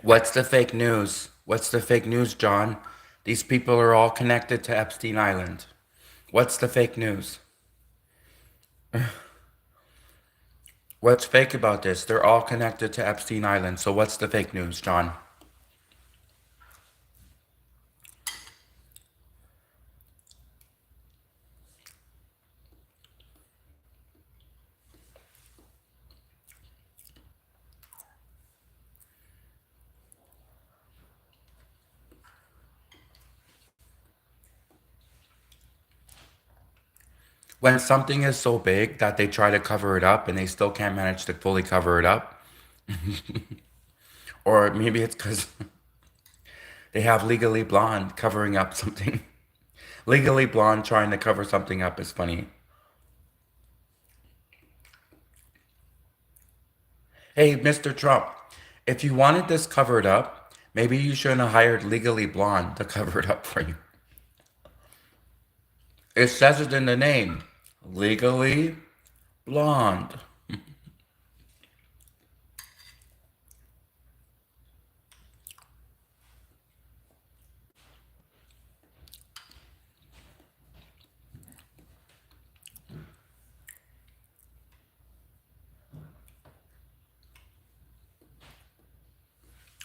What's the fake news? What's the fake news, John? These people are all connected to Epstein Island. What's the fake news? What's fake about this? They're all connected to Epstein Island. So what's the fake news, John? When something is so big that they try to cover it up and they still can't manage to fully cover it up, or maybe it's because they have Legally Blonde covering up something. Legally Blonde trying to cover something up is funny. Hey, Mr. Trump, if you wanted this covered up, maybe you shouldn't have hired Legally Blonde to cover it up for you. It says it in the name. Legally Blonde.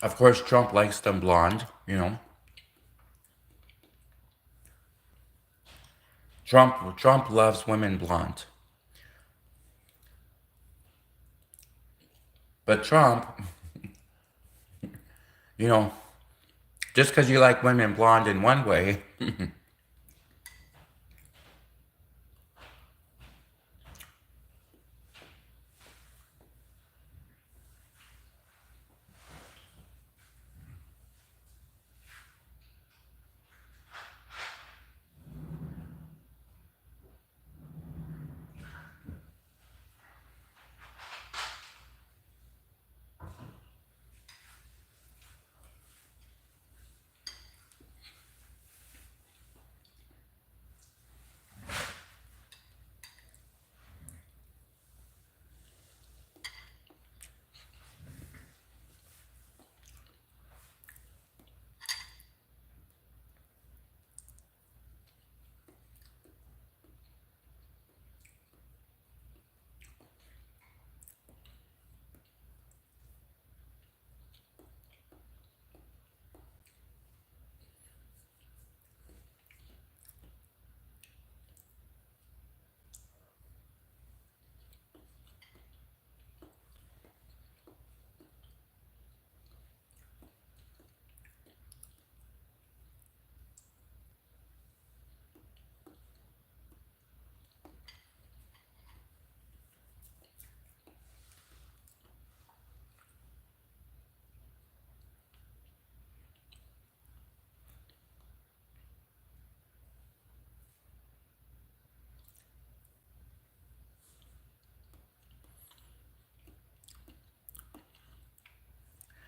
Of course, Trump likes them blonde. Trump loves women blonde. But Trump, you know, just because you like women blonde in one way,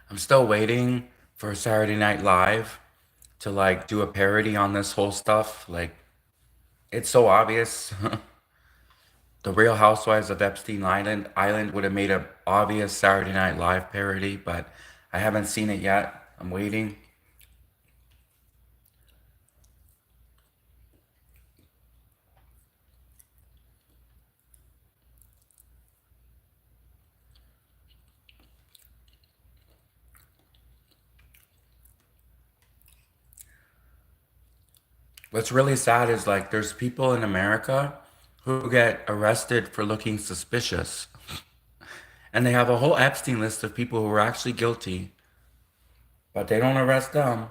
I'm still waiting for Saturday Night Live to like do a parody on this whole stuff. Like, it's so obvious. The Real Housewives of Epstein Island would have made a obvious Saturday Night Live parody, but I haven't seen it yet. I'm waiting. What's really sad is like there's people in America who get arrested for looking suspicious. And they have a whole Epstein list of people who were actually guilty, but they don't arrest them.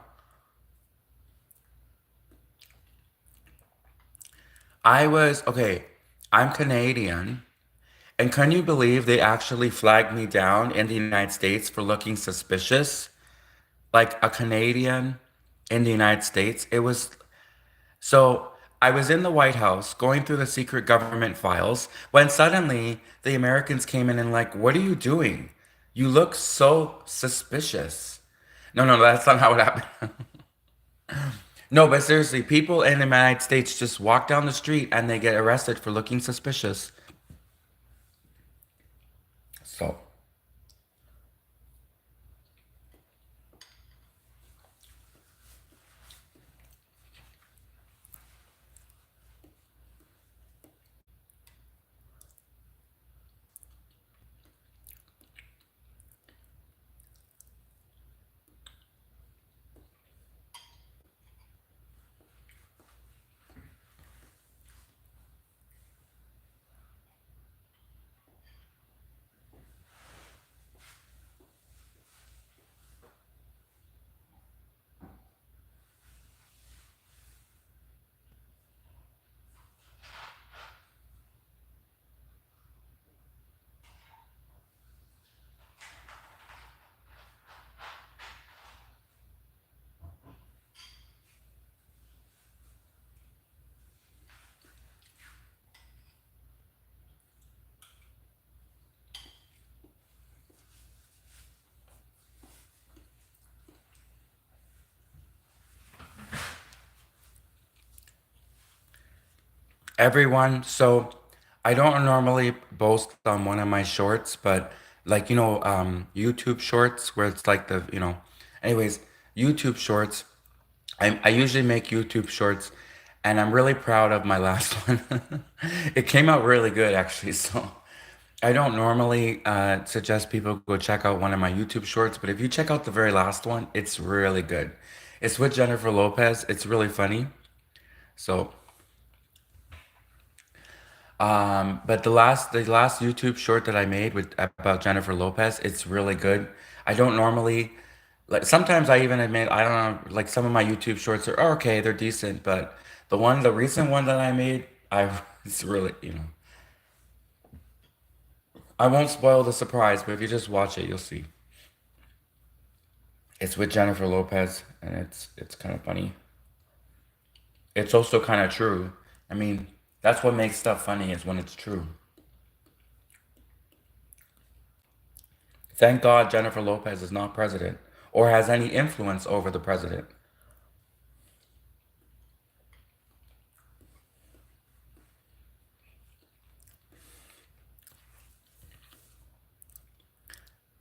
Okay, I'm Canadian, and can you believe they actually flagged me down in the United States for looking suspicious? Like a Canadian in the United States. So I was in the White House going through the secret government files when suddenly the Americans came in and like, what are you doing? You look so suspicious. No, that's not how it happened. No, but seriously, people in the United States just walk down the street and they get arrested for looking suspicious. So, Everyone, so I don't normally boast on one of my shorts, but like, YouTube shorts where it's like anyways, YouTube shorts. I usually make YouTube shorts, and I'm really proud of my last one. It came out really good, actually. So I don't normally suggest people go check out one of my YouTube shorts, but if you check out the very last one, it's really good. It's with Jennifer Lopez. It's really funny. So, but the last YouTube short that I made with about Jennifer Lopez, it's really good. I don't normally like sometimes I even admit I don't know, like some of my YouTube shorts are okay, they're decent, but the recent one that I made, I it's really, I won't spoil the surprise, but if you just watch it, you'll see. It's with Jennifer Lopez, and it's kind of funny. It's also kind of true. I mean, that's what makes stuff funny is when it's true. Thank God Jennifer Lopez is not president or has any influence over the president.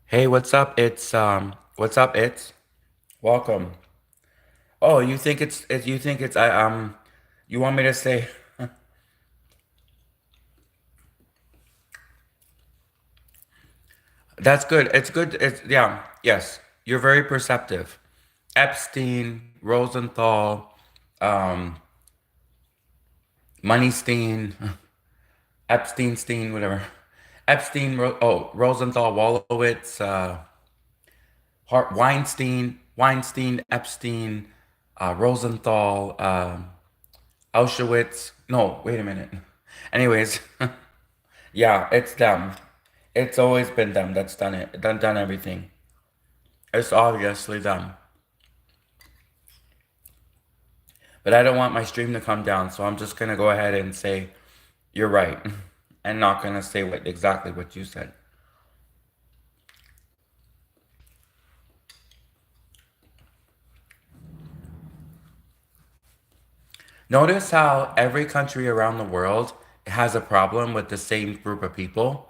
Hey, what's up? What's up? It's welcome. Oh, you think it's you want me to say that's good. It's good. It's yeah, yes. You're very perceptive. Epstein, Rosenthal, um, Moneystein, Epsteinstein, whatever. Rosenthal, Wolowitz, Weinstein, Epstein, Rosenthal, Auschwitz. No, wait a minute. Anyways, yeah, it's them. It's always been them that's done it, done everything. It's obviously them. But I don't want my stream to come down, so I'm just gonna go ahead and say you're right, and not gonna say exactly what you said. Notice how every country around the world has a problem with the same group of people.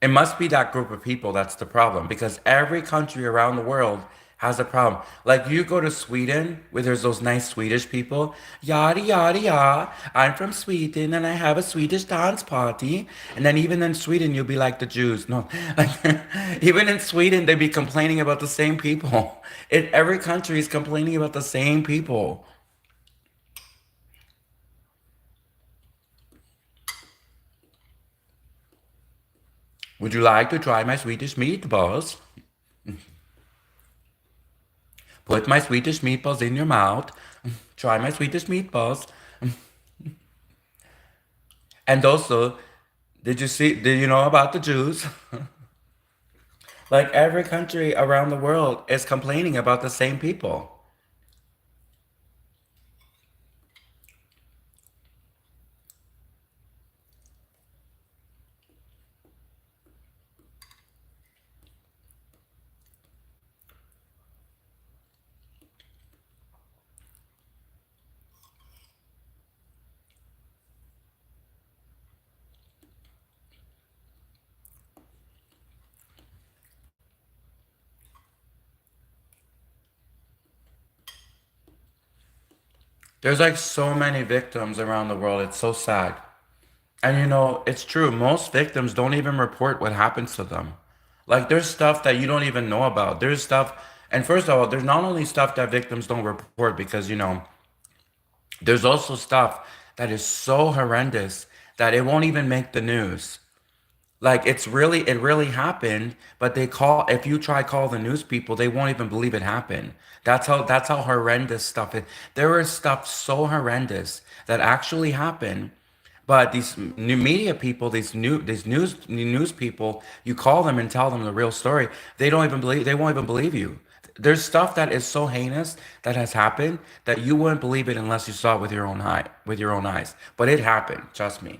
It must be that group of people that's the problem because every country around the world has a problem. Like you go to Sweden where there's those nice Swedish people, yada yada yada. I'm from Sweden and I have a Swedish dance party. And then even in Sweden you'll be like the Jews. No, like even in Sweden they'd be complaining about the same people. Every country is complaining about the same people. Would you like to try my Swedish meatballs? Put my Swedish meatballs in your mouth. Try my Swedish meatballs. And also, did you know about the Jews? Like every country around the world is complaining about the same people. There's like so many victims around the world. It's so sad. And it's true. Most victims don't even report what happens to them. Like there's stuff that you don't even know about. There's stuff, and first of all, there's not only stuff that victims don't report because there's also stuff that is so horrendous that it won't even make the news. Like it really happened, but if you try call the news people, they won't even believe it happened. That's how horrendous stuff is. There is stuff so horrendous that actually happened, but these new media people, these news people, you call them and tell them the real story, they won't even believe you. There's stuff that is so heinous that has happened that you wouldn't believe it unless you saw it with your own eyes. But it happened, trust me.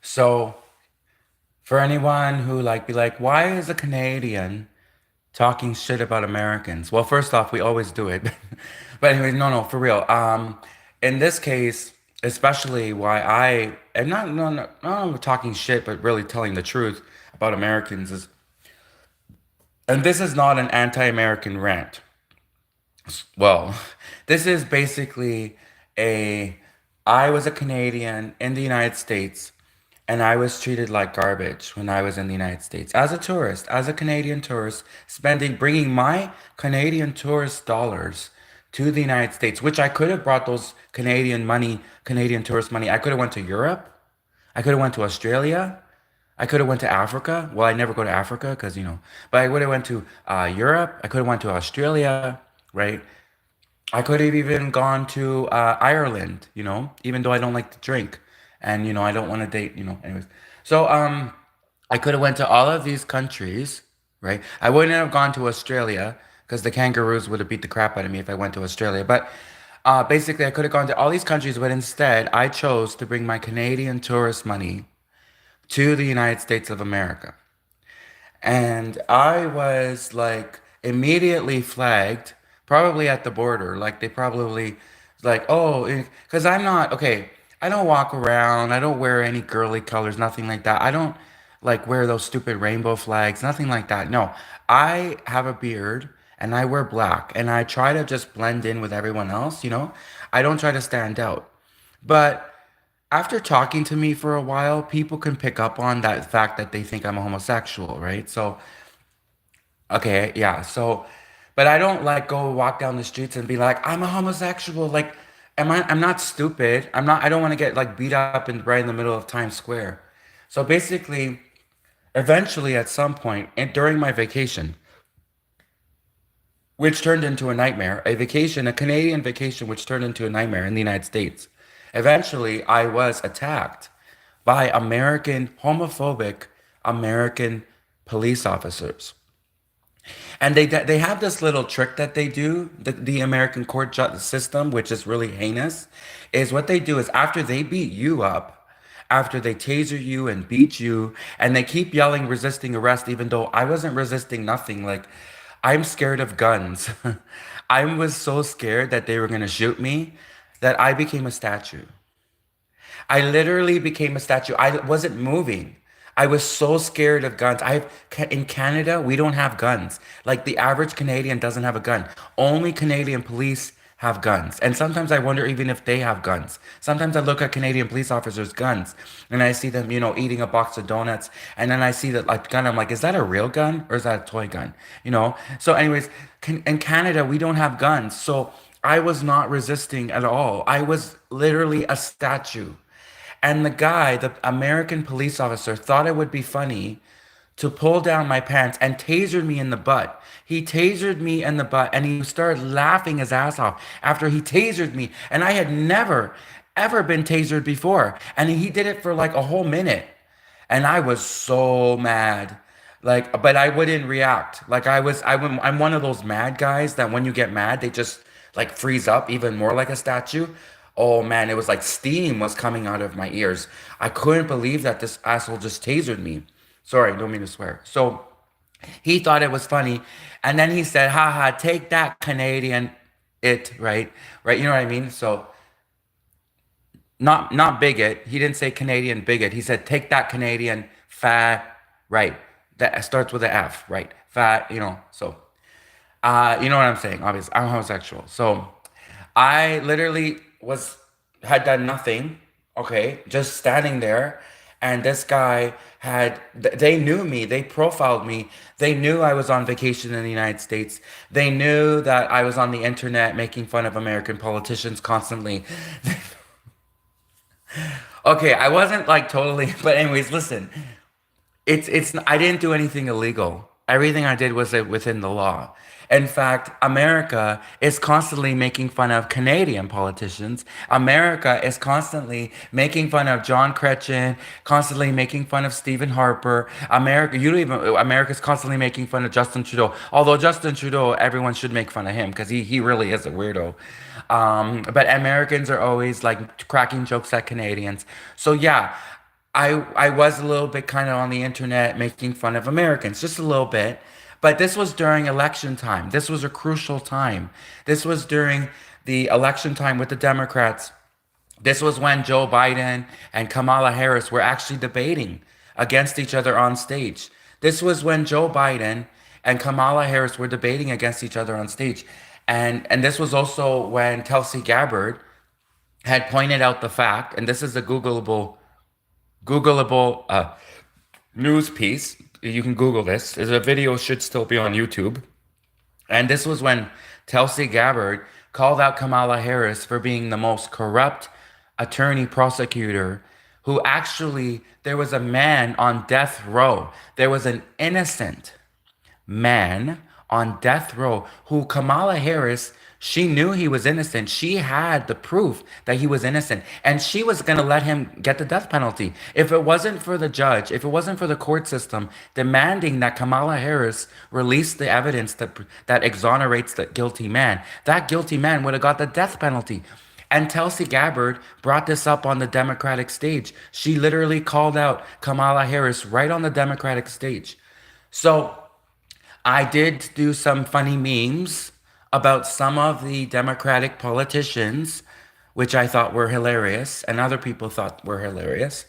So for anyone who like be like, why is a Canadian talking shit about Americans? Well, first off, we always do it. But anyway, no, no, for real. In this case, especially why I am not no, no, not talking shit, but really telling the truth about Americans is, and this is not an anti-American rant. Well, this is basically a I was a Canadian in the United States and I was treated like garbage when I was in the United States as a tourist, as a Canadian tourist, bringing my Canadian tourist dollars to the United States, which I could have brought those Canadian money, Canadian tourist money. I could have went to Europe. I could have went to Australia. I could have went to Africa. Well, I never go to Africa because, but I would have went to Europe. I could have went to Australia, right? I could have even gone to Ireland, even though I don't like to drink and I don't want to date, anyways. So I could have went to all of these countries, right? I wouldn't have gone to Australia because the kangaroos would have beat the crap out of me if I went to Australia. But basically, I could have gone to all these countries, but instead, I chose to bring my Canadian tourist money to the United States of America. And I was like immediately flagged, probably at the border. Like they probably like, oh, because I'm not okay. I don't walk around. I don't wear any girly colors, nothing like that. I don't like wear those stupid rainbow flags, nothing like that. No, I have a beard and I wear black and I try to just blend in with everyone else. I don't try to stand out. But after talking to me for a while, people can pick up on that fact that they think I'm a homosexual, right? So, okay, yeah. So, but I don't like go walk down the streets and be like, I'm a homosexual. Like, I'm not stupid. I don't want to get like beat up and right in the middle of Times Square. So basically, eventually at some point during my vacation, which turned into a nightmare, a Canadian vacation, which turned into a nightmare in the United States. Eventually, I was attacked by homophobic American police officers. And they have this little trick that they do, the American court system, which is really heinous, is what they do is after they beat you up, after they taser you and beat you, and they keep yelling resisting arrest, even though I wasn't resisting nothing. Like, I'm scared of guns. I was so scared that they were going to shoot me that I became a statue. I literally became a statue. I wasn't moving. I was so scared of guns. In Canada, we don't have guns. Like the average Canadian doesn't have a gun. Only Canadian police have guns. And sometimes I wonder even if they have guns. Sometimes I look at Canadian police officers' guns and I see them, eating a box of donuts. And then I see that like gun. I'm like, is that a real gun or is that a toy gun? So anyways, in Canada, we don't have guns. So I was not resisting at all. I was literally a statue. And the American police officer, thought it would be funny to pull down my pants and tasered me in the butt. He tasered me in the butt and he started laughing his ass off after he tasered me. And I had never, ever been tasered before. And he did it for like a whole minute. And I was so mad. Like, but I wouldn't react. Like I'm one of those mad guys that when you get mad, they just like freeze up even more like a statue. Oh man, it was like steam was coming out of my ears. I couldn't believe that this asshole just tasered me. Sorry, don't mean to swear. So he thought it was funny. And then he said, haha, take that Canadian right? Right, you know what I mean? So not bigot. He didn't say Canadian bigot. He said, take that Canadian fat, right? That starts with an F, right? Fat, so you know what I'm saying, obviously. I'm homosexual. So I literally had done nothing, okay, just standing there. And this guy they knew me, they profiled me, they knew I was on vacation in the United States, they knew that I was on the internet making fun of American politicians constantly. Okay, I wasn't like totally, but anyways, listen, it's I didn't do anything illegal. Everything I did was within the law. In fact, America is constantly making fun of Canadian politicians. America is constantly making fun of John Kretchen, constantly making fun of Stephen Harper. America's constantly making fun of Justin Trudeau. Although Justin Trudeau, everyone should make fun of him because he really is a weirdo. But Americans are always like cracking jokes at Canadians. So yeah, I was a little bit kind of on the internet making fun of Americans, just a little bit. But this was during election time. This was a crucial time. This was during the election time with the Democrats. This was when Joe Biden and Kamala Harris were actually debating against each other on stage. This was when Joe Biden and Kamala Harris were debating against each other on stage. And this was also when Tulsi Gabbard had pointed out the fact, and this is a Googleable news piece. You can Google this. There's a video should still be on YouTube. And this was when Tulsi Gabbard called out Kamala Harris for being the most corrupt attorney prosecutor who actually, there was a man on death row. There was an innocent man on death row who Kamala Harris, she knew he was innocent. She had the proof that he was innocent, and she was going to let him get the death penalty. If it wasn't for the judge, if it wasn't for the court system demanding that Kamala Harris release the evidence that exonerates the guilty man, that guilty man would have got the death penalty. And Tulsi Gabbard brought this up on the Democratic stage. She literally called out Kamala Harris right on the Democratic stage. So I did do some funny memes about some of the Democratic politicians, which I thought were hilarious, and other people thought were hilarious.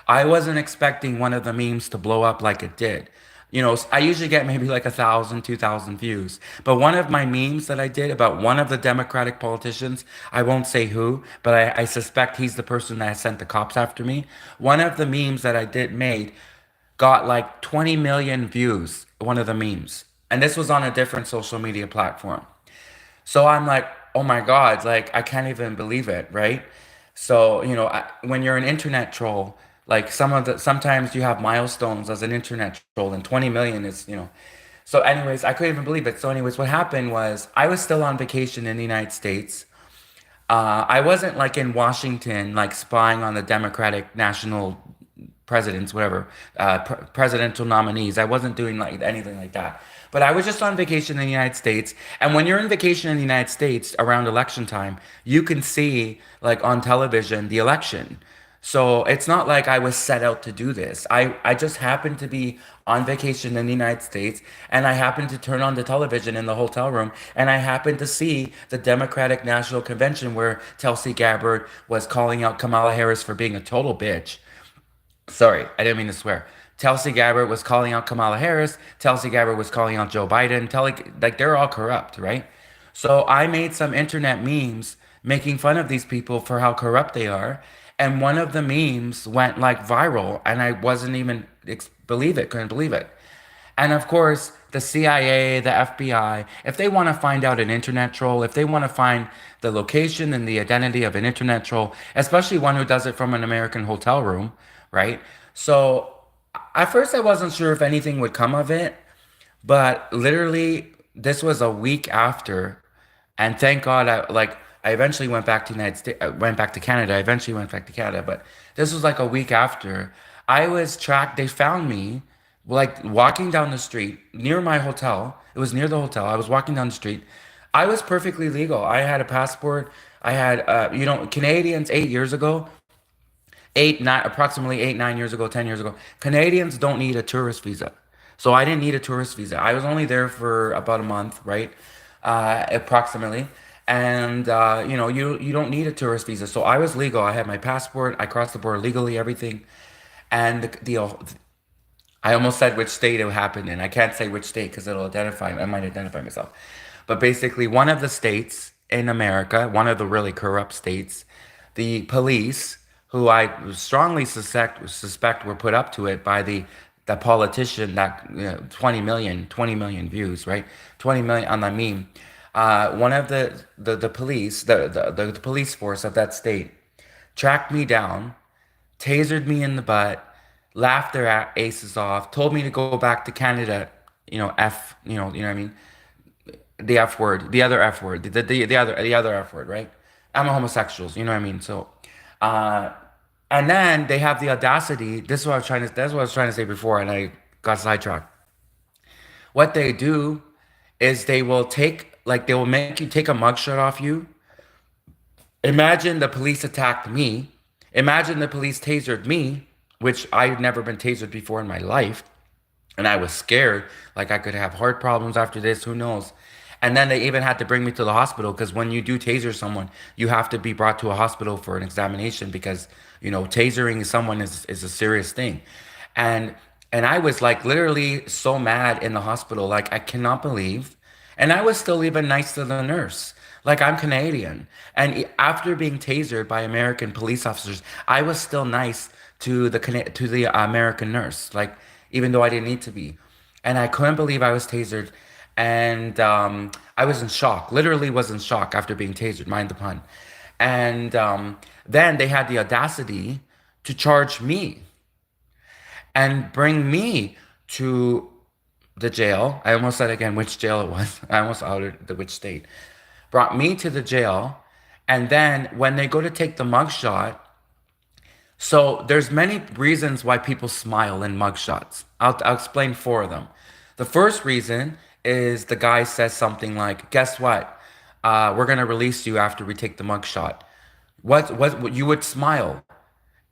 I wasn't expecting one of the memes to blow up like it did. I usually get maybe like 1,000, 2,000 views. But one of my memes that I did about one of the Democratic politicians, I won't say who, but I suspect he's the person that sent the cops after me. One of the memes that I did made got like 20 million views, one of the memes. And this was on a different social media platform. So I'm like, oh my God, like I can't even believe it, right? So, when you're an internet troll, like sometimes you have milestones as an internet troll, and 20 million is, So anyways, I couldn't even believe it. So anyways, what happened was I was still on vacation in the United States. I wasn't like in Washington, like spying on the Democratic national presidents, whatever, presidential nominees. I wasn't doing like anything like that. But I was just on vacation in the United States. And when you're in vacation in the United States around election time, you can see like on television the election. So it's not like I was set out to do this. I just happened to be on vacation in the United States, and I happened to turn on the television in the hotel room, and I happened to see the Democratic National Convention where Tulsi Gabbard was calling out Kamala Harris for being a total bitch. Sorry, I didn't mean to swear. Tulsi Gabbard was calling out Kamala Harris. Tulsi Gabbard was calling out Joe Biden. Like they're all corrupt, right? So I made some internet memes making fun of these people for how corrupt they are. And one of the memes went like viral, and I wasn't even couldn't believe it. And of course, the CIA, the FBI, if they want to find out an internet troll, if they want to find the location and the identity of an internet troll, especially one who does it from an American hotel room, right? So at first I wasn't sure if anything would come of it, but literally this was a week after, and thank God I eventually went back to United States, went back to Canada. I eventually went back to Canada, but this was like a week after. I was tracked. They found me like walking down the street near my hotel. It was near the hotel. I was walking down the street. I was perfectly legal. I had a passport. I had, Canadians 8 years ago, approximately 8, 9 years ago, 10 years ago, Canadians don't need a tourist visa. So I didn't need a tourist visa. I was only there for about a month, right? Approximately. And you don't need a tourist visa. So I was legal. I had my passport. I crossed the border legally, everything. And I almost said which state it happened in. I can't say which state because it'll identify. I might identify myself. But basically, one of the states in America, one of the really corrupt states, the police, who I strongly suspect were put up to it by the politician that 20 million views, right? 20 million on the meme. One of the police, the police force of that state, tracked me down, tasered me in the butt, laughed their aces off, told me to go back to Canada, you know what I mean? The F word, the other F word, the other F word, right? I'm a homosexual, you know what I mean? So, uh, and then they have the audacity. This is what I was trying to. That's what I was trying to say before, and I got sidetracked. What they do is they will make you take a mugshot off you. Imagine the police attacked me. Imagine the police tasered me which I've never been tasered before in my life. And I was scared, like I could have heart problems after this, who knows. And then they even had to bring me to the hospital because when you do taser someone, you have to be brought to a hospital for an examination because, tasering someone is a serious thing. And and I was like literally so mad in the hospital, like I cannot believe. And I was still even nice to the nurse. Like I'm Canadian. And after being tasered by American police officers, I was still nice to the American nurse. Like even though I didn't need to be. And I couldn't believe I was tasered. And I was in shock, literally was in shock after being tasered, mind the pun. And then they had the audacity to charge me and bring me to the jail. I almost said again which jail it was. I almost outed the which state. Brought me to the jail. And then when they go to take the mugshot, so there's many reasons why people smile in mugshots. I'll explain four of them. The first reason is the guy says something like, "Guess what? We're gonna release you after we take the mugshot." What you would smile.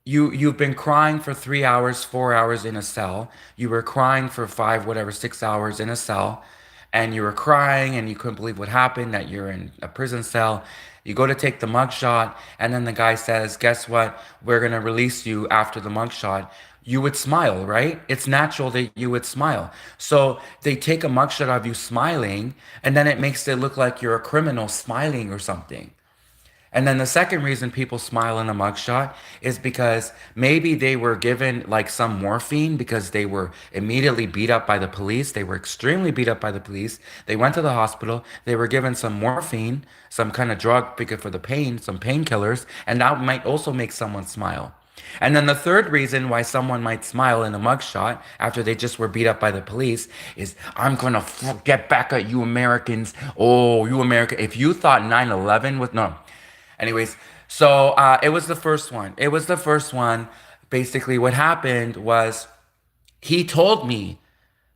You've been crying for 3 hours, 4 hours in a cell. You were crying for five, whatever, 6 hours in a cell, and you were crying and you couldn't believe what happened, that you're in a prison cell. You go to take the mugshot, and then the guy says, "Guess what? We're gonna release you after the mugshot." You would smile, right? It's natural that you would smile. So they take a mugshot of you smiling, and then it makes it look like you're a criminal smiling or something. And then the second reason people smile in a mugshot is because maybe they were given like some morphine because they were immediately beat up by the police. They were extremely beat up by the police. They went to the hospital. They were given some morphine, some kind of drug because for the pain, some painkillers, and that might also make someone smile. And then the third reason why someone might smile in a mugshot after they just were beat up by the police is, "I'm gonna get back at you Americans. Oh, you America. If you thought 9/11 was, no." Anyways, so it was the first one. It was the first one. Basically, what happened was he told me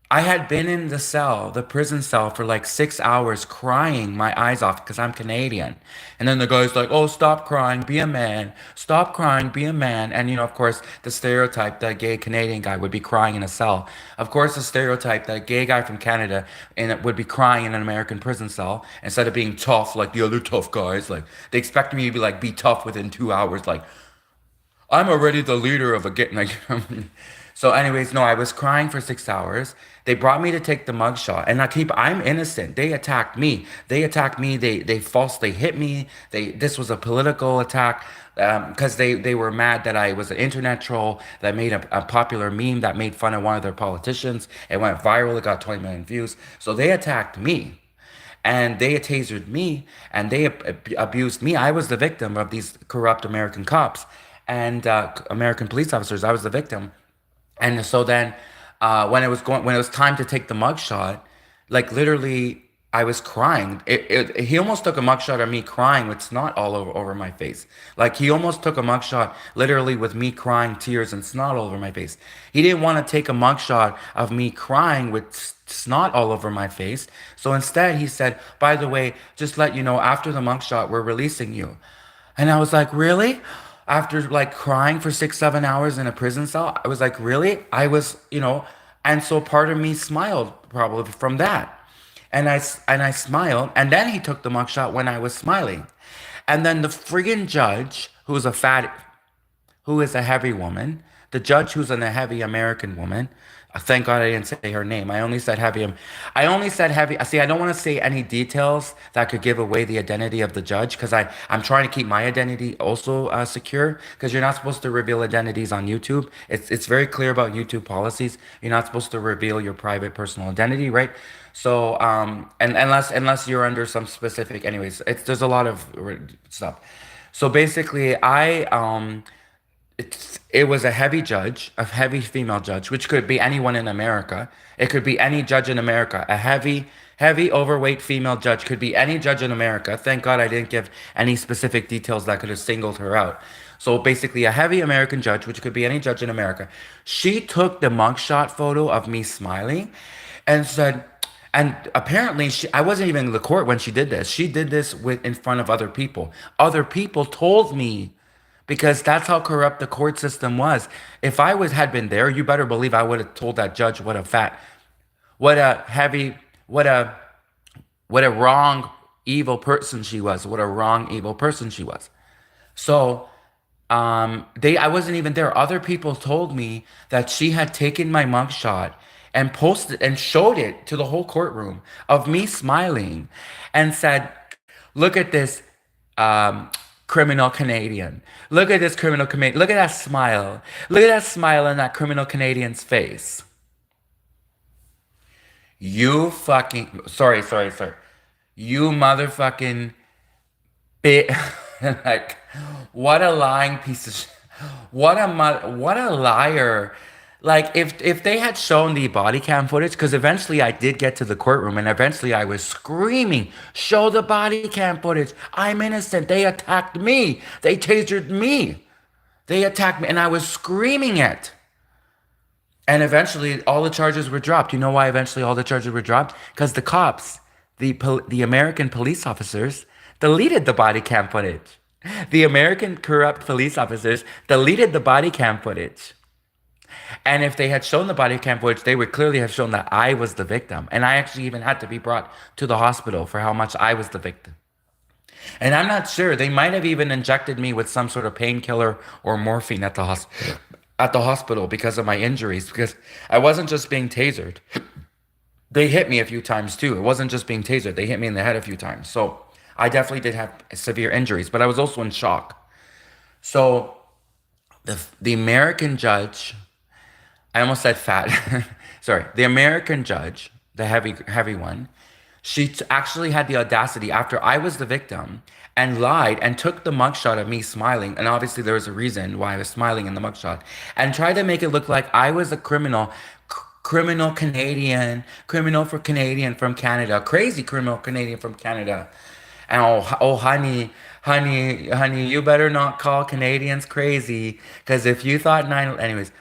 I had been in the cell, the prison cell, for like 6 hours crying my eyes off because I'm Canadian. And then the guy's like, "Oh, stop crying, be a man. Stop crying, be a man." And, of course, the stereotype that a gay Canadian guy would be crying in a cell. Of course, the stereotype that a gay guy from Canada and would be crying in an American prison cell instead of being tough like the other tough guys. Like, they expect me to be like, be tough within 2 hours. Like, I'm already the leader of a get like so anyways, no, I was crying for 6 hours. They brought me to take the mugshot and I'm innocent. They attacked me. They attacked me. They falsely hit me. This was a political attack because they were mad that I was an internet troll that made a popular meme that made fun of one of their politicians. It went viral. It got 20 million views. So they attacked me and they tasered me and they abused me. I was the victim of these corrupt American cops and American police officers. I was the victim. And so then, when it was time to take the mugshot, like literally, I was crying. He almost took a mugshot of me crying with snot all over my face. Like he almost took a mugshot literally with me crying, tears and snot all over my face. He didn't want to take a mugshot of me crying with snot all over my face. So instead, he said, "By the way, just let you know, after the mugshot, we're releasing you." And I was like, "Really?" After like crying for 6, 7 hours in a prison cell, I was like, "Really?" And so part of me smiled probably from that. And I smiled, and then he took the mugshot when I was smiling. And then the friggin' judge, who is a heavy woman, the judge who's a heavy American woman. Thank God I didn't say her name. I only said heavy. I only said heavy. See, I don't want to say any details that could give away the identity of the judge because I'm trying to keep my identity also secure because you're not supposed to reveal identities on YouTube. It's very clear about YouTube policies. You're not supposed to reveal your private personal identity, right? So and unless you're under some specific, anyways, there's a lot of stuff. So basically, it was a heavy judge, a heavy female judge, which could be anyone in America. It could be any judge in America. A heavy, overweight female judge could be any judge in America. Thank God I didn't give any specific details that could have singled her out. So basically, a heavy American judge, which could be any judge in America, she took the mugshot photo of me smiling and said, and apparently I wasn't even in the court when she did this. She did this in front of other people. Other people told me because that's how corrupt the court system was. If I was had been there, you better believe I would have told that judge what a heavy, what a what a wrong, evil person she was. What a wrong, evil person she was. So I wasn't even there. Other people told me that she had taken my mugshot and posted and showed it to the whole courtroom of me smiling and said, "Look at this um, criminal Canadian. Look at this criminal Canadian. Look at that smile. Look at that smile on that criminal Canadian's face. You fucking sorry. You motherfucking bit like what a lying piece of what a liar. Like if they had shown the body cam footage, because eventually I did get to the courtroom and eventually I was screaming, show the body cam footage. I'm innocent. They attacked me. They tasered me. They attacked me and I was screaming it. And eventually, all the charges were dropped. You know why eventually all the charges were dropped? Because the cops, the American police officers, deleted the body cam footage. The American corrupt police officers deleted the body cam footage. And if they had shown the body cam footage, they would clearly have shown that I was the victim. And I actually even had to be brought to the hospital for how much I was the victim. And I'm not sure. They might have even injected me with some sort of painkiller or morphine at the hospital because of my injuries. Because I wasn't just being tasered. They hit me a few times too. It wasn't just being tasered. They hit me in the head a few times. So I definitely did have severe injuries, but I was also in shock. So the American judge, I almost said fat. Sorry, the American judge, the heavy one, actually had the audacity after I was the victim and lied and took the mugshot of me smiling. And obviously there was a reason why I was smiling in the mugshot and tried to make it look like I was a criminal Canadian, criminal for Canadian from Canada, crazy criminal Canadian from Canada. And honey, you better not call Canadians crazy, because if you thought anyways,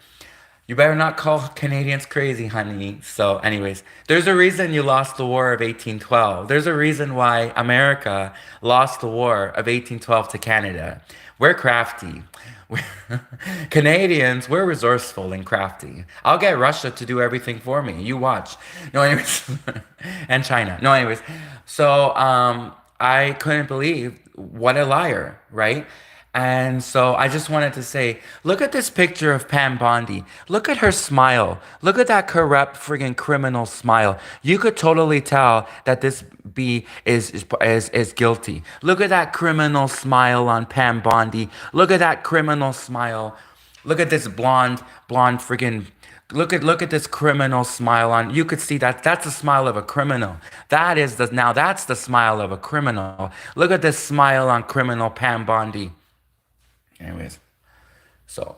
you better not call Canadians crazy, honey. So, anyways, there's a reason you lost the War of 1812. There's a reason why America lost the War of 1812 to Canada. We're crafty. We're Canadians, we're resourceful and crafty. I'll get Russia to do everything for me. You watch. No, anyways, and China. No, anyways. So, I couldn't believe what a liar, right? And so I just wanted to say, look at this picture of Pam Bondi. Look at her smile. Look at that corrupt friggin' criminal smile. You could totally tell that this B is guilty. Look at that criminal smile on Pam Bondi. Look at that criminal smile. Look at this blonde friggin' look at this criminal smile on. You could see that that's the smile of a criminal. That's the smile of a criminal. Look at this smile on criminal Pam Bondi. Anyways, so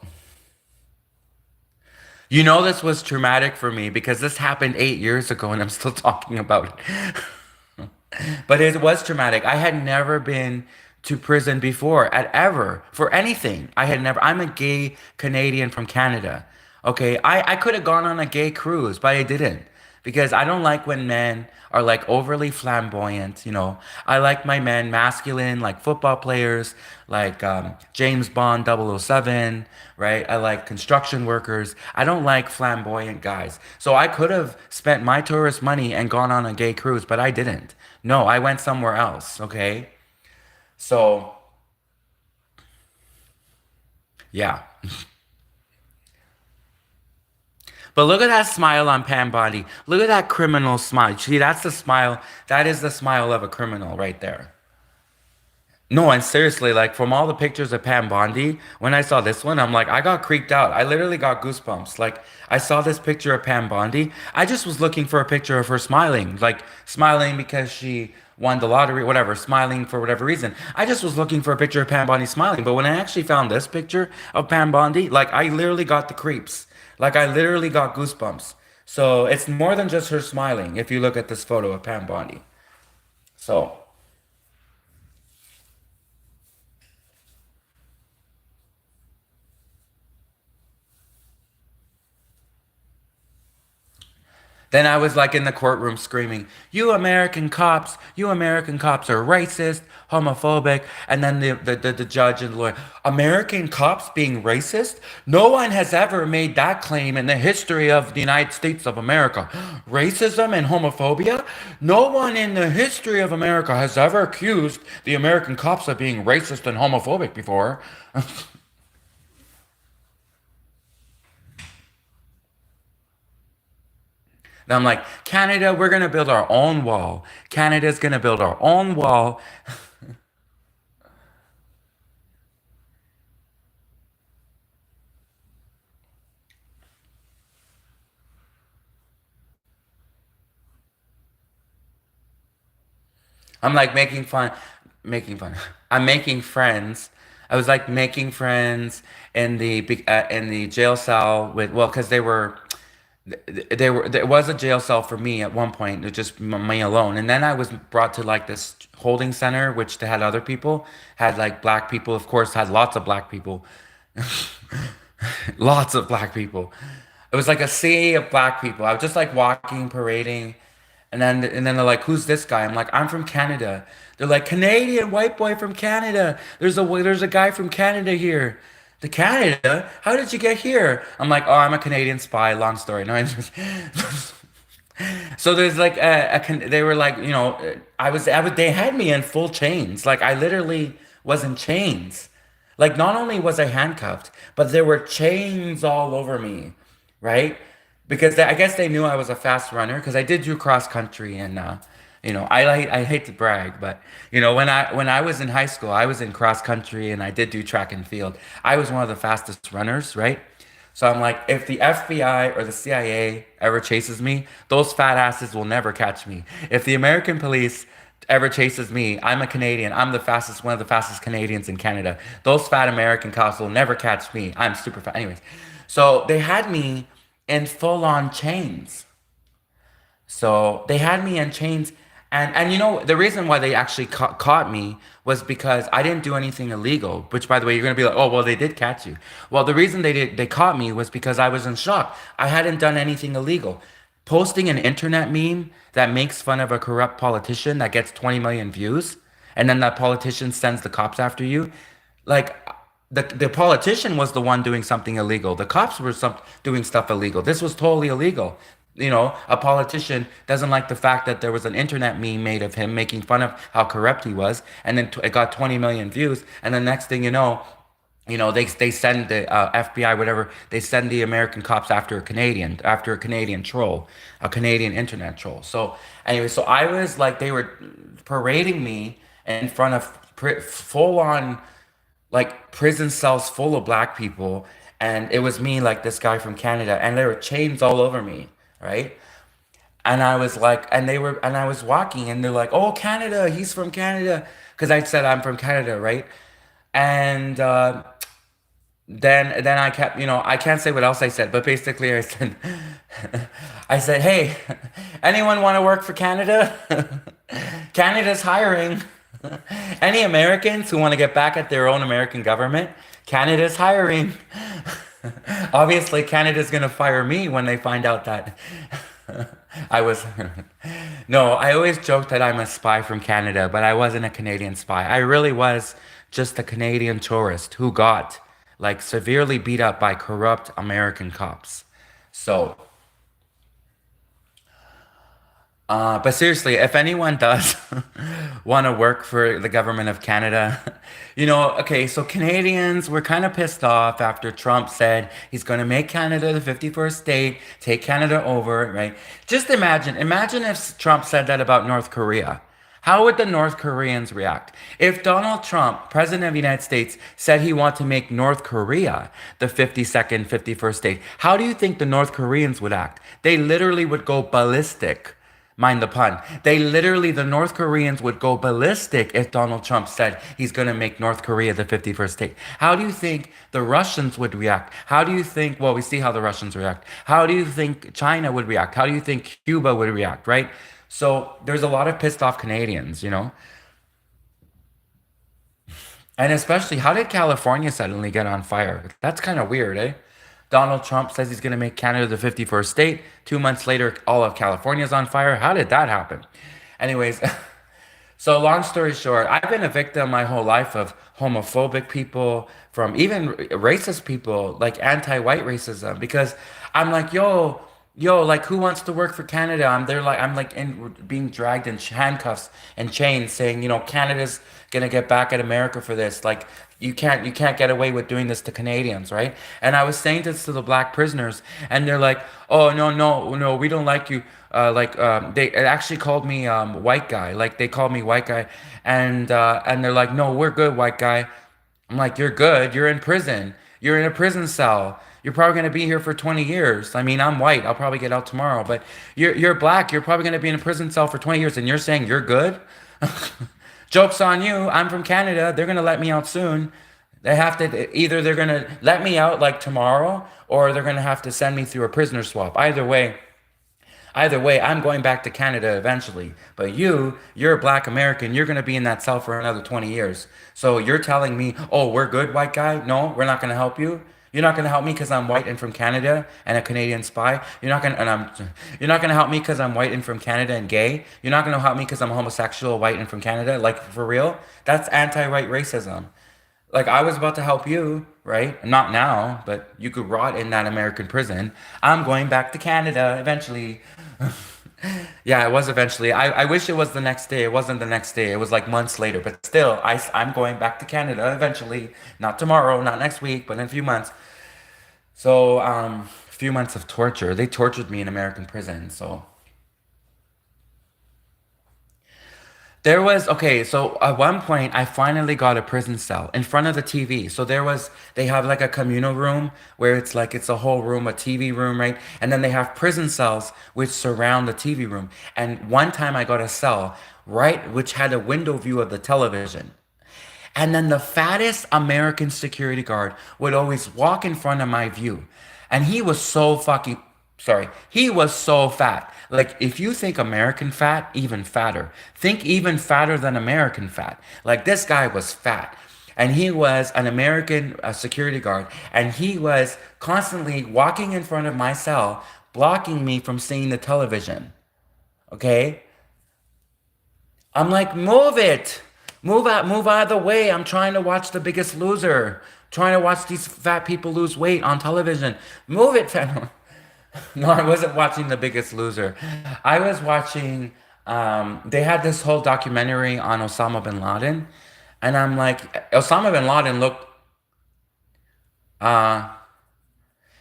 this was traumatic for me because this happened 8 years ago and I'm still talking about it. But it was traumatic. I had never been to prison before, at ever, for anything. I'm a gay Canadian from Canada. Okay, I could have gone on a gay cruise, but I didn't. Because I don't like when men are like overly flamboyant, I like my men masculine, like football players, like James Bond 007, right? I like construction workers. I don't like flamboyant guys. So I could have spent my tourist money and gone on a gay cruise, but I didn't. No, I went somewhere else, okay? So, yeah. But look at that smile on Pam Bondi. Look at that criminal smile. See, that's the smile. That is the smile of a criminal right there. No, and seriously, like from all the pictures of Pam Bondi, when I saw this one, I'm like, I got creeped out. I literally got goosebumps. Like, I saw this picture of Pam Bondi. I just was looking for a picture of her smiling, like smiling because she won the lottery, whatever, smiling for whatever reason. I just was looking for a picture of Pam Bondi smiling. But when I actually found this picture of Pam Bondi, like, I literally got the creeps. Like, I literally got goosebumps. So it's more than just her smiling if you look at this photo of Pam Bondi. So. Then I was like in the courtroom screaming, you American cops are racist, homophobic. And then the judge and the lawyer, American cops being racist? No one has ever made that claim in the history of the United States of America. Racism and homophobia? No one in the history of America has ever accused the American cops of being racist and homophobic before. And I'm like, Canada, we're going to build our own wall. Canada's going to build our own wall. I'm like making fun. I'm making friends. I was like making friends in the jail cell with, well, because they were there was a jail cell for me at one point, it was just me alone, and then I was brought to like this holding center, which they had other people, had like black people, of course, had lots of black people, lots of black people. It was like a sea of black people. I was just like walking, parading, and then they're like, "Who's this guy?" I'm like, "I'm from Canada." They're like, "Canadian white boy from Canada. There's a guy from Canada here." The Canada? How did you get here? I'm like, "Oh, I'm a Canadian spy." Long story. No, I just so there's like they were like, I was they had me in full chains. Like I literally was in chains. Like not only was I handcuffed, but there were chains all over me, right? Because I guess they knew I was a fast runner because I did do cross country and I hate to brag, but when I was in high school, I was in cross country and I did do track and field. I was one of the fastest runners, right? So I'm like, if the FBI or the CIA ever chases me, those fat asses will never catch me. If the American police ever chases me, I'm a Canadian. I'm the fastest, one of the fastest Canadians in Canada. Those fat American cops will never catch me. I'm super fat. Anyways, so they had me in full on chains. So they had me in chains, and the reason why they actually caught me was because I didn't do anything illegal. Which, by the way, you're gonna be like, oh well, they did catch you. Well, the reason they caught me was because I was in shock. I hadn't done anything illegal. Posting an internet meme that makes fun of a corrupt politician that gets 20 million views, and then that politician sends the cops after you, like the politician was the one doing something illegal. The cops were doing stuff illegal. This was totally illegal. A politician doesn't like the fact that there was an internet meme made of him making fun of how corrupt he was, and then it got 20 million views. And the next thing they send the FBI, whatever, they send the American cops after a Canadian troll, a Canadian internet troll. So anyway, so I was like, they were parading me in front of full on like prison cells full of black people, and it was me, like this guy from Canada, and there were chains all over me, right? And I was like, and I was walking, and they're like, "Oh, Canada, he's from Canada," because I said I'm from Canada, right? And then I kept, I can't say what else I said, but basically I said, I said, "Hey, anyone want to work for Canada? Canada's hiring. Any Americans who want to get back at their own American government? Canada's hiring." Obviously, Canada's gonna fire me when they find out that I was. No, I always joke that I'm a spy from Canada, but I wasn't a Canadian spy. I really was just a Canadian tourist who got like severely beat up by corrupt American cops. So, but seriously, if anyone does want to work for the government of Canada, okay, so Canadians were kind of pissed off after Trump said he's going to make Canada the 51st state, take Canada over, right? Just imagine if Trump said that about North Korea. How would the North Koreans react? If Donald Trump, President of the United States, said he wanted to make North Korea the 52nd, 51st state, how do you think the North Koreans would act? They literally would go ballistic. Mind the pun. The North Koreans would go ballistic if Donald Trump said he's going to make North Korea the 51st state. How do you think the Russians would react? How do you think, well, we see how the Russians react. How do you think China would react? How do you think Cuba would react, right? So there's a lot of pissed off Canadians. And especially, how did California suddenly get on fire? That's kind of weird, eh? Donald Trump says he's going to make Canada the 51st state. 2 months later, all of California's on fire. How did that happen? Anyways, so long story short, I've been a victim my whole life of homophobic people, from even racist people, like anti-white racism, because I'm like, yo, like who wants to work for Canada? I'm like being dragged in handcuffs and chains, saying, Canada's gonna get back at America for this. Like you can't get away with doing this to Canadians, right? And I was saying this to the black prisoners, and they're like, oh no, no, no, we don't like you. They actually called me white guy. Like they called me white guy, and they're like, no, we're good, white guy. I'm like, you're good. You're in prison. You're in a prison cell. You're probably gonna be here for 20 years. I mean, I'm white. I'll probably get out tomorrow. But you're black. You're probably gonna be in a prison cell for 20 years, and you're saying you're good? Joke's on you. I'm from Canada. They're gonna let me out soon. They have to either they're gonna let me out like tomorrow, or they're gonna have to send me through a prisoner swap. Either way, I'm going back to Canada eventually. But you're a black American. You're going to be in that cell for another 20 years. So you're telling me, oh, we're good, white guy? No, we're not going to help you. You're not going to help me because I'm white and from Canada and a Canadian spy. You're not going to help me because I'm white and from Canada and gay. You're not going to help me because I'm homosexual, white and from Canada. Like for real? That's anti-white racism. Like I was about to help you, right? Not now, but you could rot in that American prison. I'm going back to Canada eventually. Yeah, it was eventually. I wish it was the next day. It wasn't the next day. It was like months later. But still, I'm going back to Canada eventually. Not tomorrow, not next week, but in a few months. So, a few months of torture. They tortured me in American prison. So there was okay, so at one point I finally got a prison cell in front of the TV. So they have like a communal room where it's a whole room, a TV room, right? And then they have prison cells which surround the TV room. And one time I got a cell, right, which had a window view of the television. And then the fattest American security guard would always walk in front of my view. And he was so fucking, sorry, he was so fat. Like, if you think American fat, even fatter. Think even fatter than American fat. Like, this guy was fat. And he was an American security guard. And he was constantly walking in front of my cell, blocking me from seeing the television. Okay? I'm like, move it. Move out of the way. I'm trying to watch The Biggest Loser. Trying to watch these fat people lose weight on television. Move it, fat. No, I wasn't watching The Biggest Loser. I was watching, they had this whole documentary on Osama bin Laden. And I'm like, Osama bin Laden looked, uh,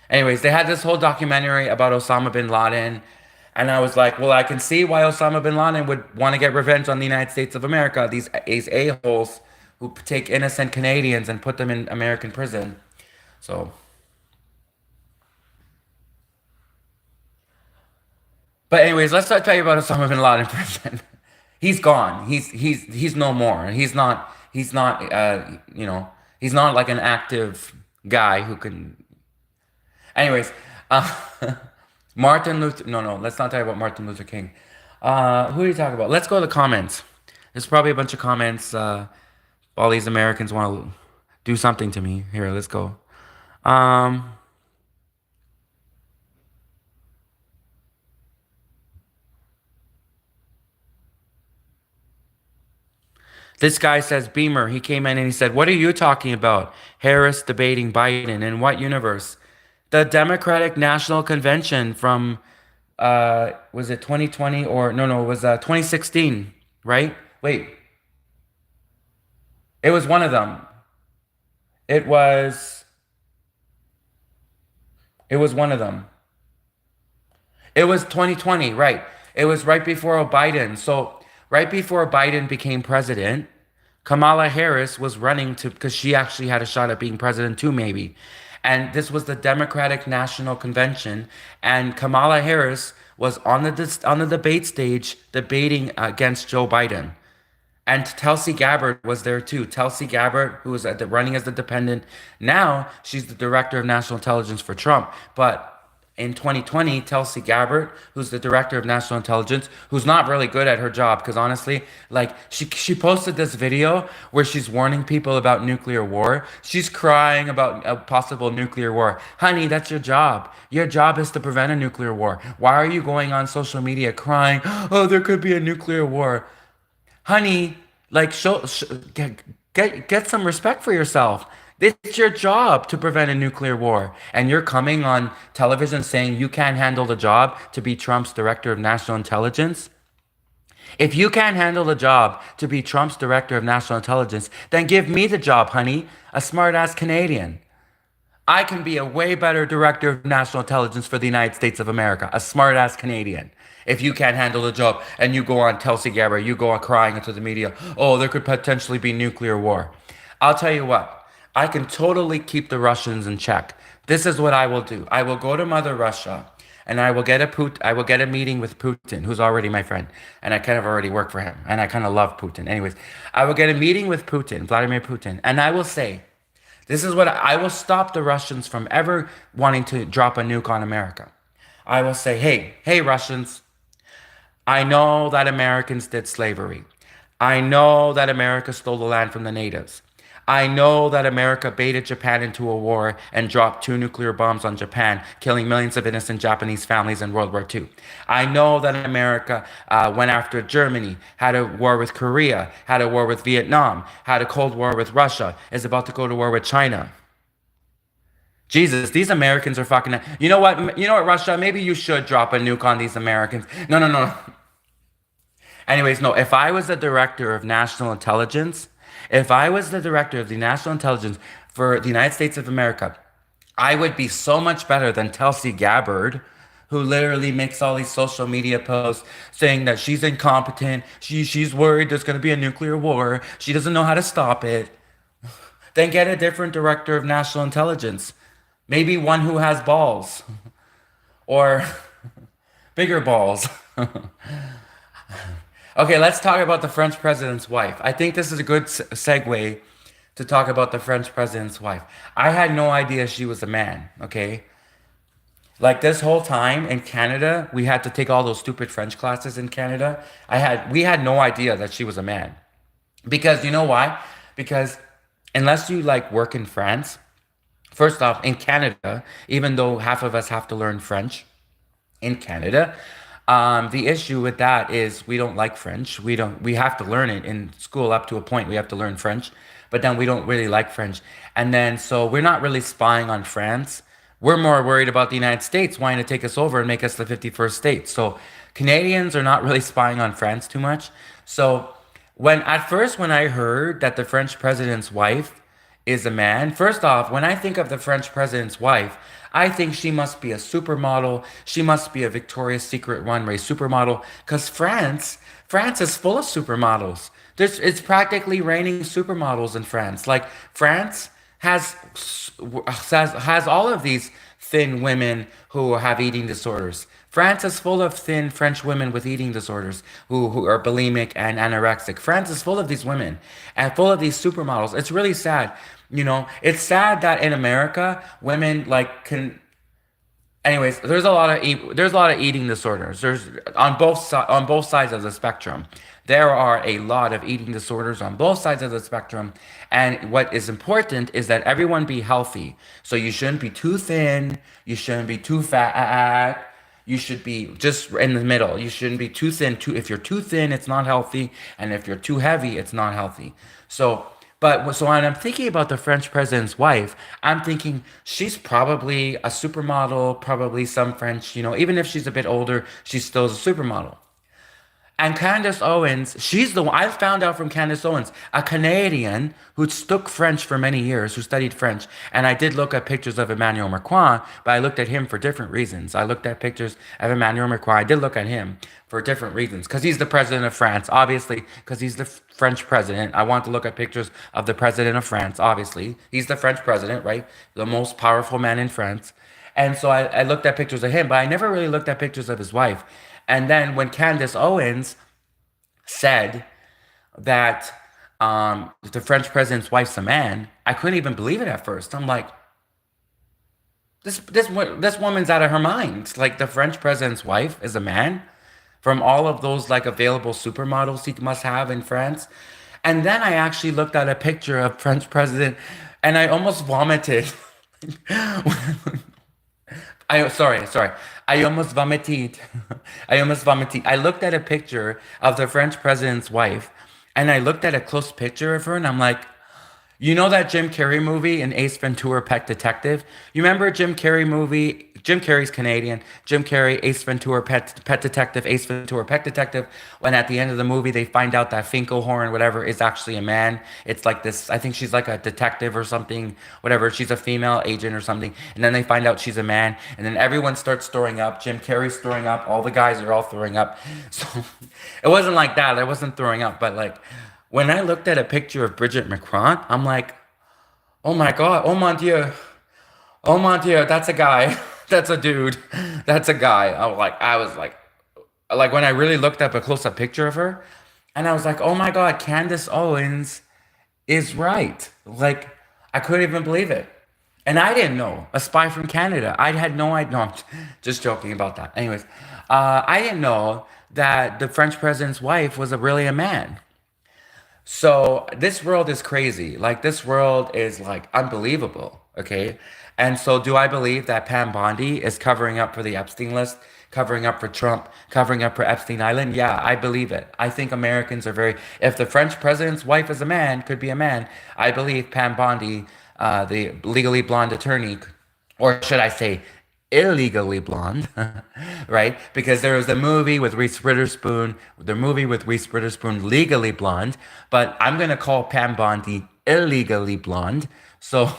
anyways, they had this whole documentary about Osama bin Laden. And I was like, well, I can see why Osama bin Laden would want to get revenge on the United States of America. These a-holes who take innocent Canadians and put them in American prison. So, but anyways, let's not tell you about Osama bin Laden in prison. He's gone. He's no more. He's not like an active guy who can. Anyways, uh, Martin Luther. No, no, let's not talk about Martin Luther King. Who are you talking about? Let's go to the comments. There's probably a bunch of comments. All these Americans want to do something to me. Here, let's go. Um, this guy says Beamer. He came in and he said, "What are you talking about? Harris debating Biden in what universe?" The Democratic National Convention from was it 2020 or no, it was 2016, right? Wait, it was one of them. It was it was one of them. It was 2020, right? It was right before Biden. So right before Biden became president, Kamala Harris was running to because she actually had a shot at being president too, maybe. And this was the Democratic National Convention, and Kamala Harris was on the debate stage debating against Joe Biden. And Tulsi Gabbard was there too. Tulsi Gabbard, who was running as the dependent, now she's the director of national intelligence for Trump. But in 2020, Tulsi Gabbard, who's the director of national intelligence, who's not really good at her job, because honestly, like she posted this video where she's warning people about nuclear war. She's crying about a possible nuclear war. Honey, that's your job. Your job is to prevent a nuclear war. Why are you going on social media crying, oh, there could be a nuclear war? Honey, like get some respect for yourself. It's your job to prevent a nuclear war. And you're coming on television saying you can't handle the job to be Trump's director of national intelligence. If you can't handle the job to be Trump's director of national intelligence, then give me the job, honey, a smart ass Canadian. I can be a way better director of national intelligence for the United States of America, a smart ass Canadian. If you can't handle the job and you go on Tulsi Gabbard, you go on crying into the media, oh, there could potentially be nuclear war. I'll tell you what, I can totally keep the Russians in check. This is what I will do. I will go to Mother Russia and I will get a meeting with Putin, who's already my friend, and I kind of already work for him, and I kind of love Putin. Anyways, I will get a meeting with Putin, Vladimir Putin, and I will say, this is what I will stop the Russians from ever wanting to drop a nuke on America. I will say, hey, Russians, I know that Americans did slavery. I know that America stole the land from the natives. I know that America baited Japan into a war and dropped two nuclear bombs on Japan, killing millions of innocent Japanese families in World War II. I know that America went after Germany, had a war with Korea, had a war with Vietnam, had a Cold War with Russia, is about to go to war with China. Jesus, these Americans are fucking. You know what? You know what, Russia? Maybe you should drop a nuke on these Americans. No, no, no. Anyways, no, if I was the director of national intelligence, if I was the director of the national intelligence for the United States of America, I would be so much better than Tulsi Gabbard, who literally makes all these social media posts saying that she's incompetent, she's worried there's going to be a nuclear war, she doesn't know how to stop it. Then get a different director of national intelligence. Maybe one who has balls or bigger balls. Okay, let's talk about the French president's wife. I think this is a good segue to talk about the French president's wife. I had no idea she was a man, okay? Like this whole time in Canada, we had to take all those stupid French classes in Canada. We had no idea that she was a man. Because you know why? Because unless you like work in France, first off, in Canada, even though half of us have to learn French in Canada, the issue with that is we don't like French. We have to learn it in school up to a point. We have to learn French, but then we don't really like French. And then, so we're not really spying on France. We're more worried about the United States wanting to take us over and make us the 51st state. So Canadians are not really spying on France too much. So when I heard that the French president's wife is a man, first off, when I think of the French president's wife, I think she must be a supermodel. She must be a Victoria's Secret runway supermodel because France is full of supermodels. It's practically raining supermodels in France. Like France has all of these thin women who have eating disorders. France is full of thin French women with eating disorders who are bulimic and anorexic. France is full of these women and full of these supermodels. It's really sad. You know, it's sad that in America, women like can. Anyways, there's a lot of eating disorders. There's on both sides of the spectrum. There are a lot of eating disorders on both sides of the spectrum. And what is important is that everyone be healthy. So you shouldn't be too thin. You shouldn't be too fat. You should be just in the middle. You shouldn't be too thin. If you're too thin, it's not healthy. And if you're too heavy, it's not healthy. So when I'm thinking about the French president's wife, I'm thinking she's probably a supermodel, probably some French, even if she's a bit older, she's still a supermodel. And Candace Owens, she's the one, I found out from Candace Owens, a Canadian who took French for many years, who studied French. And I did look at pictures of Emmanuel Macron, but I looked at him for different reasons. I looked at pictures of Emmanuel Macron. I did look at him for different reasons. Because he's the president of France, obviously, because he's the French president. I want to look at pictures of the president of France, obviously. He's the French president, right? The most powerful man in France. And so I looked at pictures of him, but I never really looked at pictures of his wife. And then when Candace Owens said that the French president's wife's a man, I couldn't even believe it at first. I'm like, this woman's out of her mind. Like the French president's wife is a man from all of those like available supermodels he must have in France. And then I actually looked at a picture of French president and I almost vomited. Sorry. I almost vomited. I almost vomited. I looked at a picture of the French president's wife and I looked at a close picture of her and I'm like, you know that Jim Carrey movie in Ace Ventura Pet Detective? You remember Jim Carrey movie? Jim Carrey's Canadian. Jim Carrey, Ace Ventura Pet Detective, Ace Ventura Pet Detective. When at the end of the movie they find out that Finkelhorn, whatever, is actually a man. It's like this. I think she's like a detective or something. Whatever. She's a female agent or something. And then they find out she's a man. And then everyone starts throwing up. Jim Carrey's throwing up. All the guys are all throwing up. So it wasn't like that. I wasn't throwing up, but like. When I looked at a picture of Bridget Macron, I'm like, oh my God, oh mon Dieu, that's a guy, that's a dude, that's a guy. I was like, when I really looked up a close-up picture of her, and I was like, oh my God, Candace Owens is right. Like, I couldn't even believe it. And I didn't know. A spy from Canada. I had no idea. No, I'm just joking about that. Anyways, I didn't know that the French president's wife was really a man. So this world is crazy. Like this world is like unbelievable. Okay. And so do I believe that Pam Bondi is covering up for the Epstein list, covering up for Trump, covering up for Epstein Island? Yeah, I believe it. I think Americans are very, if the French president's wife is a man, could be a man, I believe Pam Bondi, the legally blonde attorney, or should I say illegally blonde, right? Because there was a movie with Reese Witherspoon, the movie with Reese Witherspoon, Legally Blonde, but I'm gonna call Pam Bondi illegally blonde. So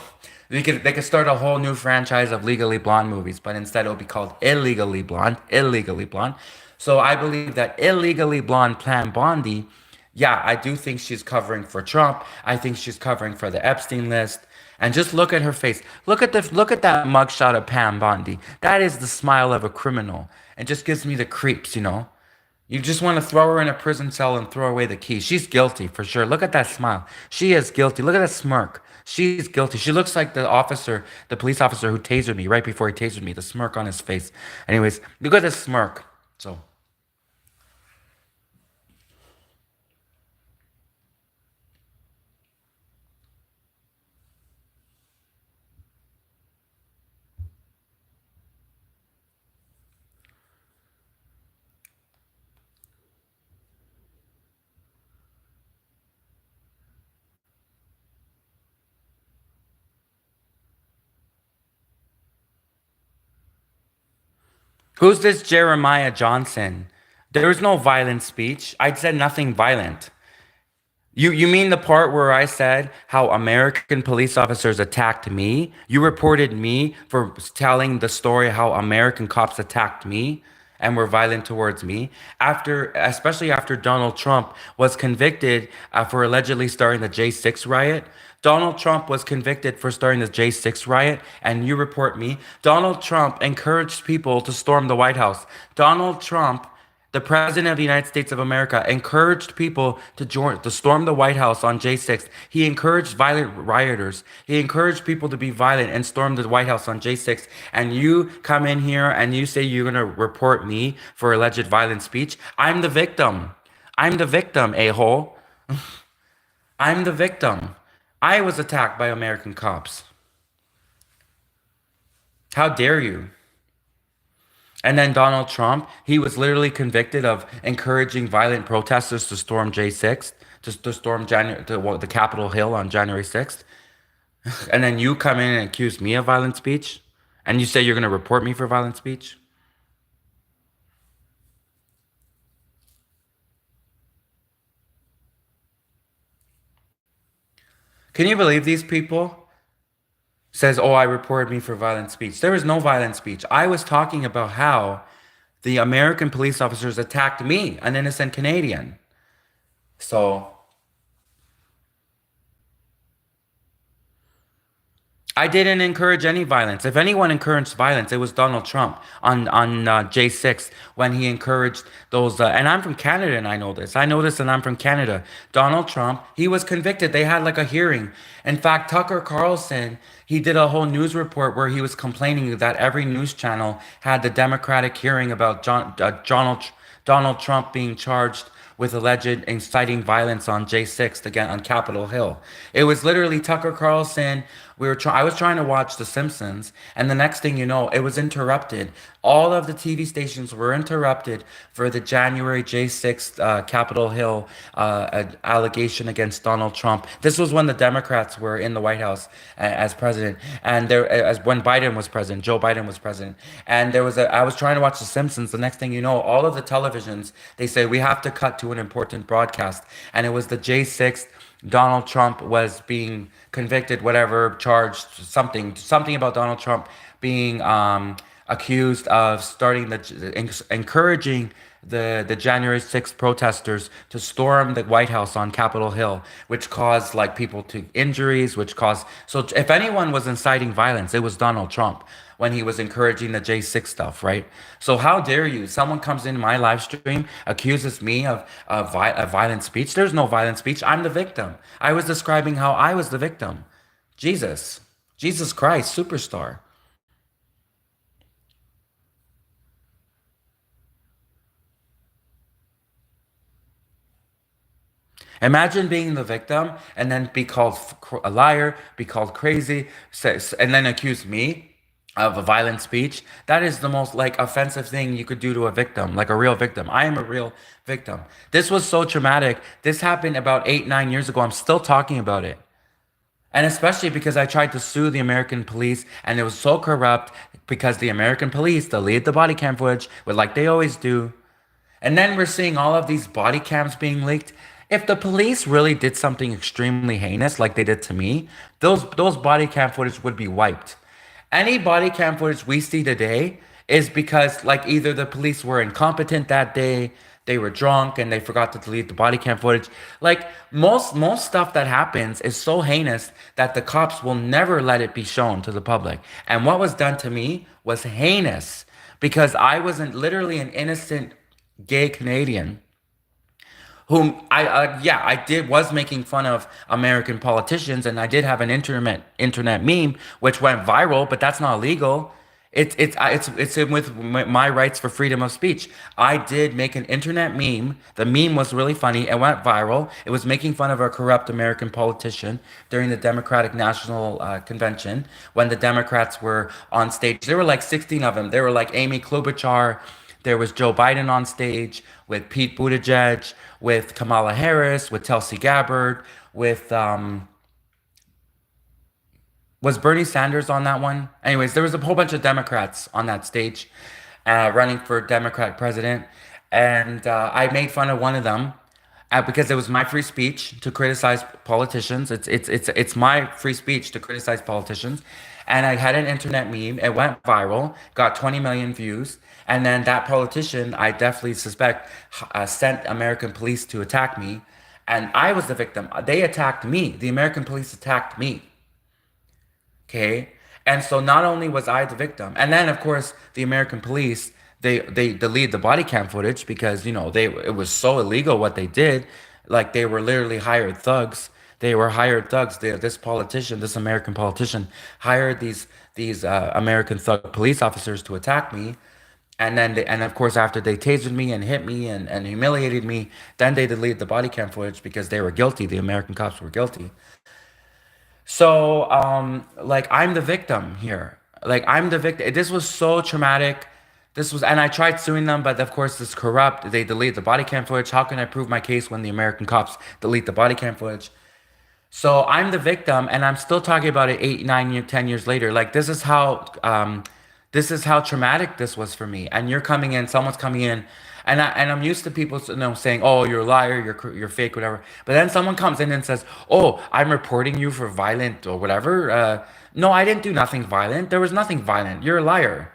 they could start a whole new franchise of Legally Blonde movies, but instead it'll be called Illegally Blonde, Illegally Blonde. So I believe that illegally blonde Pam Bondi, yeah, I do think she's covering for Trump. I think she's covering for the Epstein list. And just look at her face. Look at that mugshot of Pam Bondi. That is the smile of a criminal. It just gives me the creeps, you know. You just want to throw her in a prison cell and throw away the key. She's guilty for sure. Look at that smile. She is guilty. Look at that smirk. She's guilty. She looks like the officer, the police officer who tasered me right before he tasered me. The smirk on his face. Anyways, look at this smirk. So. Who's this Jeremiah Johnson? There is no violent speech. I said nothing violent. You mean the part where I said how American police officers attacked me? You reported me for telling the story how American cops attacked me and were violent towards me after, especially after Donald Trump was convicted for allegedly starting the J6 riot. Donald Trump was convicted for starting the J6 riot, and you report me. Donald Trump encouraged people to storm the White House. Donald Trump, the president of the United States of America, encouraged people to storm the White House on J6. He encouraged violent rioters. He encouraged people to be violent and storm the White House on J6. And you come in here and you say you're gonna report me for alleged violent speech. I'm the victim. I'm the victim, a-hole. I'm the victim. I was attacked by American cops. How dare you? And then Donald Trump, he was literally convicted of encouraging violent protesters to storm J6, to storm the Capitol Hill on January 6th. And then you come in and accuse me of violent speech, and you say you're going to report me for violent speech. Can you believe these people? Says, oh, I reported me for violent speech. There was no violent speech. I was talking about how the American police officers attacked me, an innocent Canadian. So I didn't encourage any violence. If anyone encouraged violence, it was Donald Trump on J6 when he encouraged those. And I'm from Canada, and I know this. I know this, and I'm from Canada. Donald Trump, he was convicted. They had like a hearing. In fact, Tucker Carlson, he did a whole news report where he was complaining that every news channel had the Democratic hearing about Donald Trump being charged with alleged inciting violence on J6 again on Capitol Hill. It was literally Tucker Carlson. I was trying to watch The Simpsons, and the next thing you know, it was interrupted. All of the TV stations were interrupted for the January J6 Capitol Hill allegation against Donald Trump. This was when the Democrats were in the White House as president, and there as when Biden was president, Joe Biden was president, and I was trying to watch The Simpsons. The next thing you know, all of the televisions they say we have to cut to an important broadcast, and it was the J6. Donald Trump was being convicted, whatever, charged, something about Donald Trump being accused of encouraging the January 6th protesters to storm the White House on Capitol Hill, which caused like people to injuries, which caused so if anyone was inciting violence, it was Donald Trump when he was encouraging the J6 stuff, right? So how dare you? Someone comes in my live stream, accuses me of violent speech. There's no violent speech. I'm the victim. I was describing how I was the victim. Jesus, Jesus Christ, superstar. Imagine being the victim and then be called a liar, be called crazy, and then accuse me of a violent speech. That is the most like offensive thing you could do to a victim, like a real victim. I am a real victim. This was so traumatic. This happened about 8, 9 years ago. I'm still talking about it. And especially because I tried to sue the American police and it was so corrupt because the American police deleted the body cam footage, but like they always do. And then we're seeing all of these body cams being leaked. If the police really did something extremely heinous like they did to me, those body cam footage would be wiped. Any body cam footage we see today is because like either the police were incompetent that day, they were drunk and they forgot to delete the body cam footage. Like most stuff that happens is so heinous that the cops will never let it be shown to the public. And what was done to me was heinous because I wasn't literally an innocent gay Canadian whom I did was making fun of American politicians, and I did have an internet meme which went viral, but that's not illegal. It's in with my rights for freedom of speech. I did make an internet meme. The meme was really funny. It went viral. It was making fun of a corrupt American politician during the Democratic National Convention when the Democrats were on stage. There were like 16 of them. There were like Amy Klobuchar. There was Joe Biden on stage with Pete Buttigieg, with Kamala Harris, with Tulsi Gabbard, with was Bernie Sanders on that one? Anyways, there was a whole bunch of Democrats on that stage running for Democratic president. And I made fun of one of them because it was my free speech to criticize politicians. It's my free speech to criticize politicians. And I had an internet meme. It went viral, got 20 million views. And then that politician, I definitely suspect, sent American police to attack me. And I was the victim. They attacked me. The American police attacked me. Okay. And so not only was I the victim, and then of course the American police they deleted the body cam footage because they it was so illegal what they did. Like they were literally hired thugs. They were hired thugs. This politician, this American politician, hired these American thug police officers to attack me. And of course after they tasered me and hit me and humiliated me, then they deleted the body cam footage because they were guilty. The American cops were guilty. So, like, I'm the victim here. Like, I'm the victim. This was so traumatic. And I tried suing them, but of course, it's corrupt. They delete the body cam footage. How can I prove my case when the American cops delete the body cam footage? So I'm the victim, and I'm still talking about it 10 years later. Like, this is how traumatic this was for me. And you're coming in, someone's coming in, and I'm used to people saying, "Oh, you're a liar, you're fake, whatever." But then someone comes in and says, "Oh, I'm reporting you for violent or whatever." No, I didn't do nothing violent. There was nothing violent. You're a liar.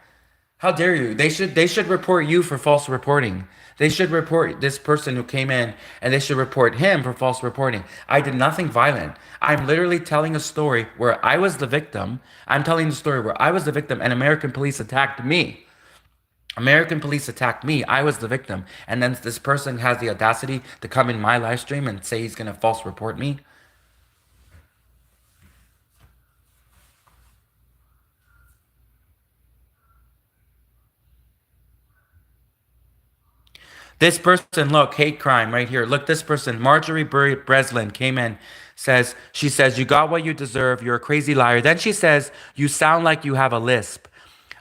How dare you? They should report you for false reporting. They should report this person who came in and they should report him for false reporting. I did nothing violent. I'm literally telling a story where I was the victim. I'm telling the story where I was the victim and American police attacked me. American police attacked me. I was the victim. And then this person has the audacity to come in my live stream and say he's going to false report me. This person, look, hate crime right here. Look, this person, Marjorie Breslin, came in, she says, you got what you deserve. You're a crazy liar. Then she says, you sound like you have a lisp.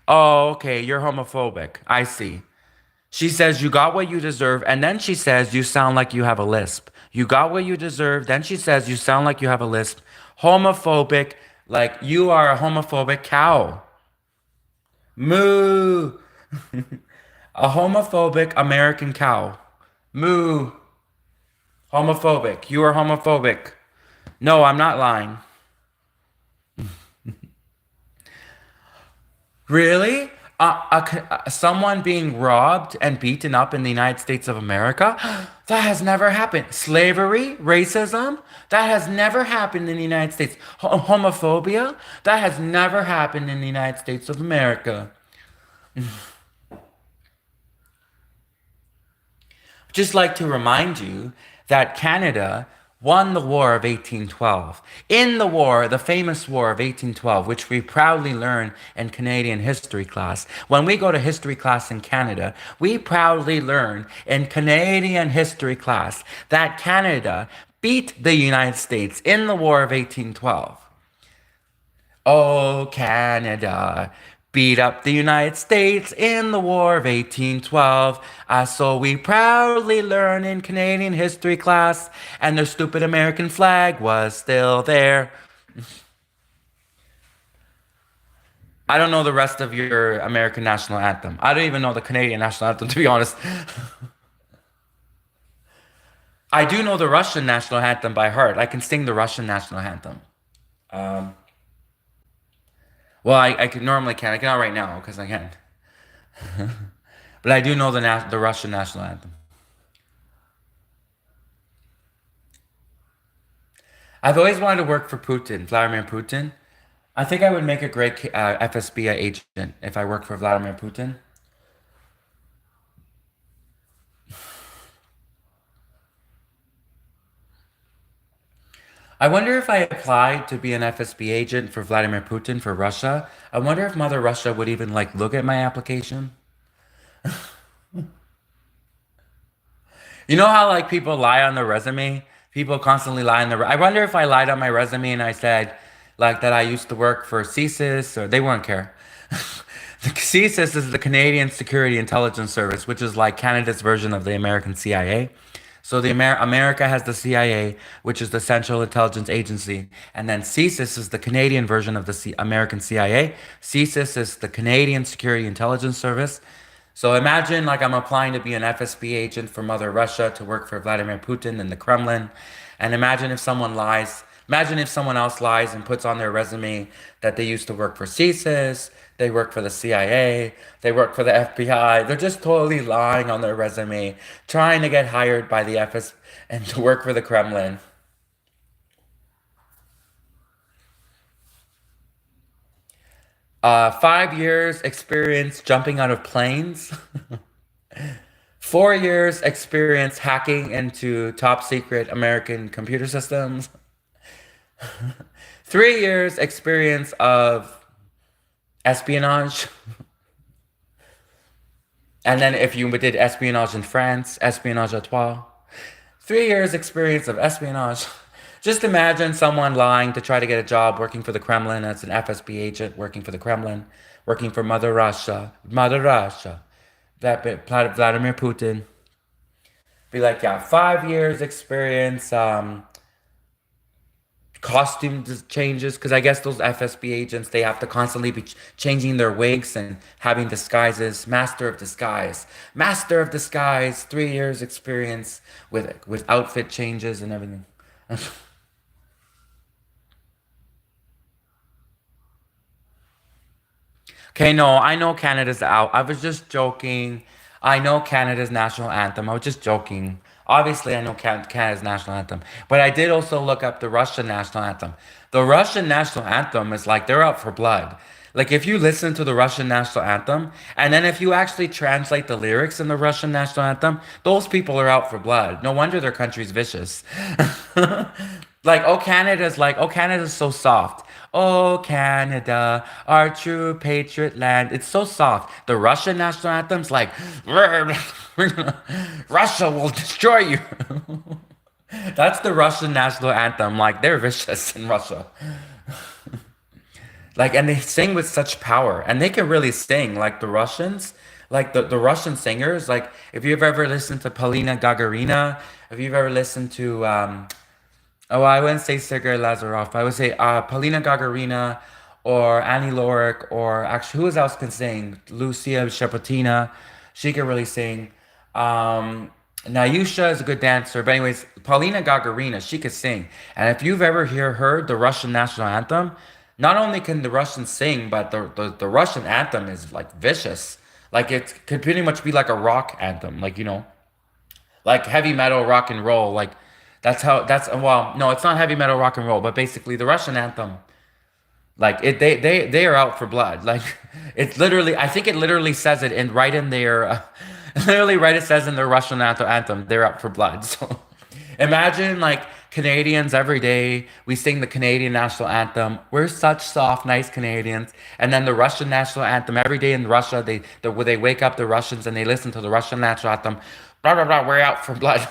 Oh, okay, you're homophobic. I see. She says, you got what you deserve. And then she says, you sound like you have a lisp. You got what you deserve. Then she says, you sound like you have a lisp. Homophobic, like you are a homophobic cow. Moo. A homophobic American cow. Moo. Homophobic. You are homophobic. No, I'm not lying. Really? Someone being robbed and beaten up in the United States of America? That has never happened. Slavery, racism, that has never happened in the United States. Homophobia, that has never happened in the United States of America. Just like to remind you that Canada won the War of 1812. In the war, the famous War of 1812, which we proudly learn in Canadian history class. When we go to history class in Canada, we proudly learn in Canadian history class that Canada beat the United States in the War of 1812. Oh, Canada beat up the United States in the War of 1812. So we proudly learn in Canadian history class, and their stupid American flag was still there. I don't know the rest of your American national anthem. I don't even know the Canadian national anthem, to be honest. I do know the Russian national anthem by heart. I can sing the Russian national anthem. Um, well, I can normally can. I cannot right now because I can't. But I do know the Russian national anthem. I've always wanted to work for Putin, Vladimir Putin. I think I would make a great FSB agent if I worked for Vladimir Putin. I wonder if I applied to be an FSB agent for Vladimir Putin for Russia. I wonder if Mother Russia would even like look at my application. You know how like people lie on their resume? People constantly lie on I wonder if I lied on my resume and I said like that I used to work for CSIS or they won't care. The CSIS is the Canadian Security Intelligence Service, which is like Canada's version of the American CIA. So America has the CIA, which is the Central Intelligence Agency, and then CSIS is the Canadian version of the American CIA. CSIS is the Canadian Security Intelligence Service. So imagine like I'm applying to be an FSB agent for Mother Russia to work for Vladimir Putin in the Kremlin. And imagine if someone lies. Imagine if someone else lies and puts on their resume that they used to work for CSIS, they work for the CIA, they work for the FBI. They're just totally lying on their resume, trying to get hired by the FS and to work for the Kremlin. 5 years experience jumping out of planes. 4 years experience hacking into top secret American computer systems. 3 years experience of espionage. And then if you did espionage in France, espionage à trois. 3 years experience of espionage. Just imagine someone lying to try to get a job working for the Kremlin as an FSB agent, working for the Kremlin, working for Mother Russia, Mother Russia, Vladimir Putin. Be like, yeah, 5 years experience, costume changes, because I guess those FSB agents, they have to constantly be changing their wigs and having disguises. Master of disguise, master of disguise. 3 years experience with outfit changes and everything. Okay, no, I know Canada's out. I was just joking. I know Canada's national anthem. I was just joking. Obviously, I know Canada's national anthem. But I did also look up the Russian national anthem. The Russian national anthem is like they're out for blood. Like if you listen to the Russian national anthem, and then if you actually translate the lyrics in the Russian national anthem, those people are out for blood. No wonder their country's vicious. Oh Canada's so soft. Oh Canada, our true patriot land. It's so soft. The Russian national anthem's like Russia will destroy you. That's the Russian national anthem. Like they're vicious in Russia. Like and they sing with such power. And they can really sing like the Russians. Like the Russian singers. Like if you've ever listened to Polina Gagarina, if you've ever listened to oh, I wouldn't say Sergei Lazaroff. I would say Polina Gagarina or Annie Lorick or actually who else can sing? Lucia Shapatina. She can really sing. Nayusha is a good dancer. But anyways, Polina Gagarina, she could sing. And if you've ever heard the Russian national anthem, not only can the Russians sing, but the Russian anthem is like vicious. Like it could pretty much be like a rock anthem. Like, like heavy metal rock and roll. Like that's well, no, it's not heavy metal rock and roll, but basically the Russian anthem, like they are out for blood. Like it's literally, I think it literally says it in right in their, literally right it says in their Russian anthem, they're out for blood. So imagine like Canadians every day we sing the Canadian national anthem. We're such soft, nice Canadians, and then the Russian national anthem every day in Russia. They wake up the Russians and they listen to the Russian national anthem. Blah blah blah. We're out for blood.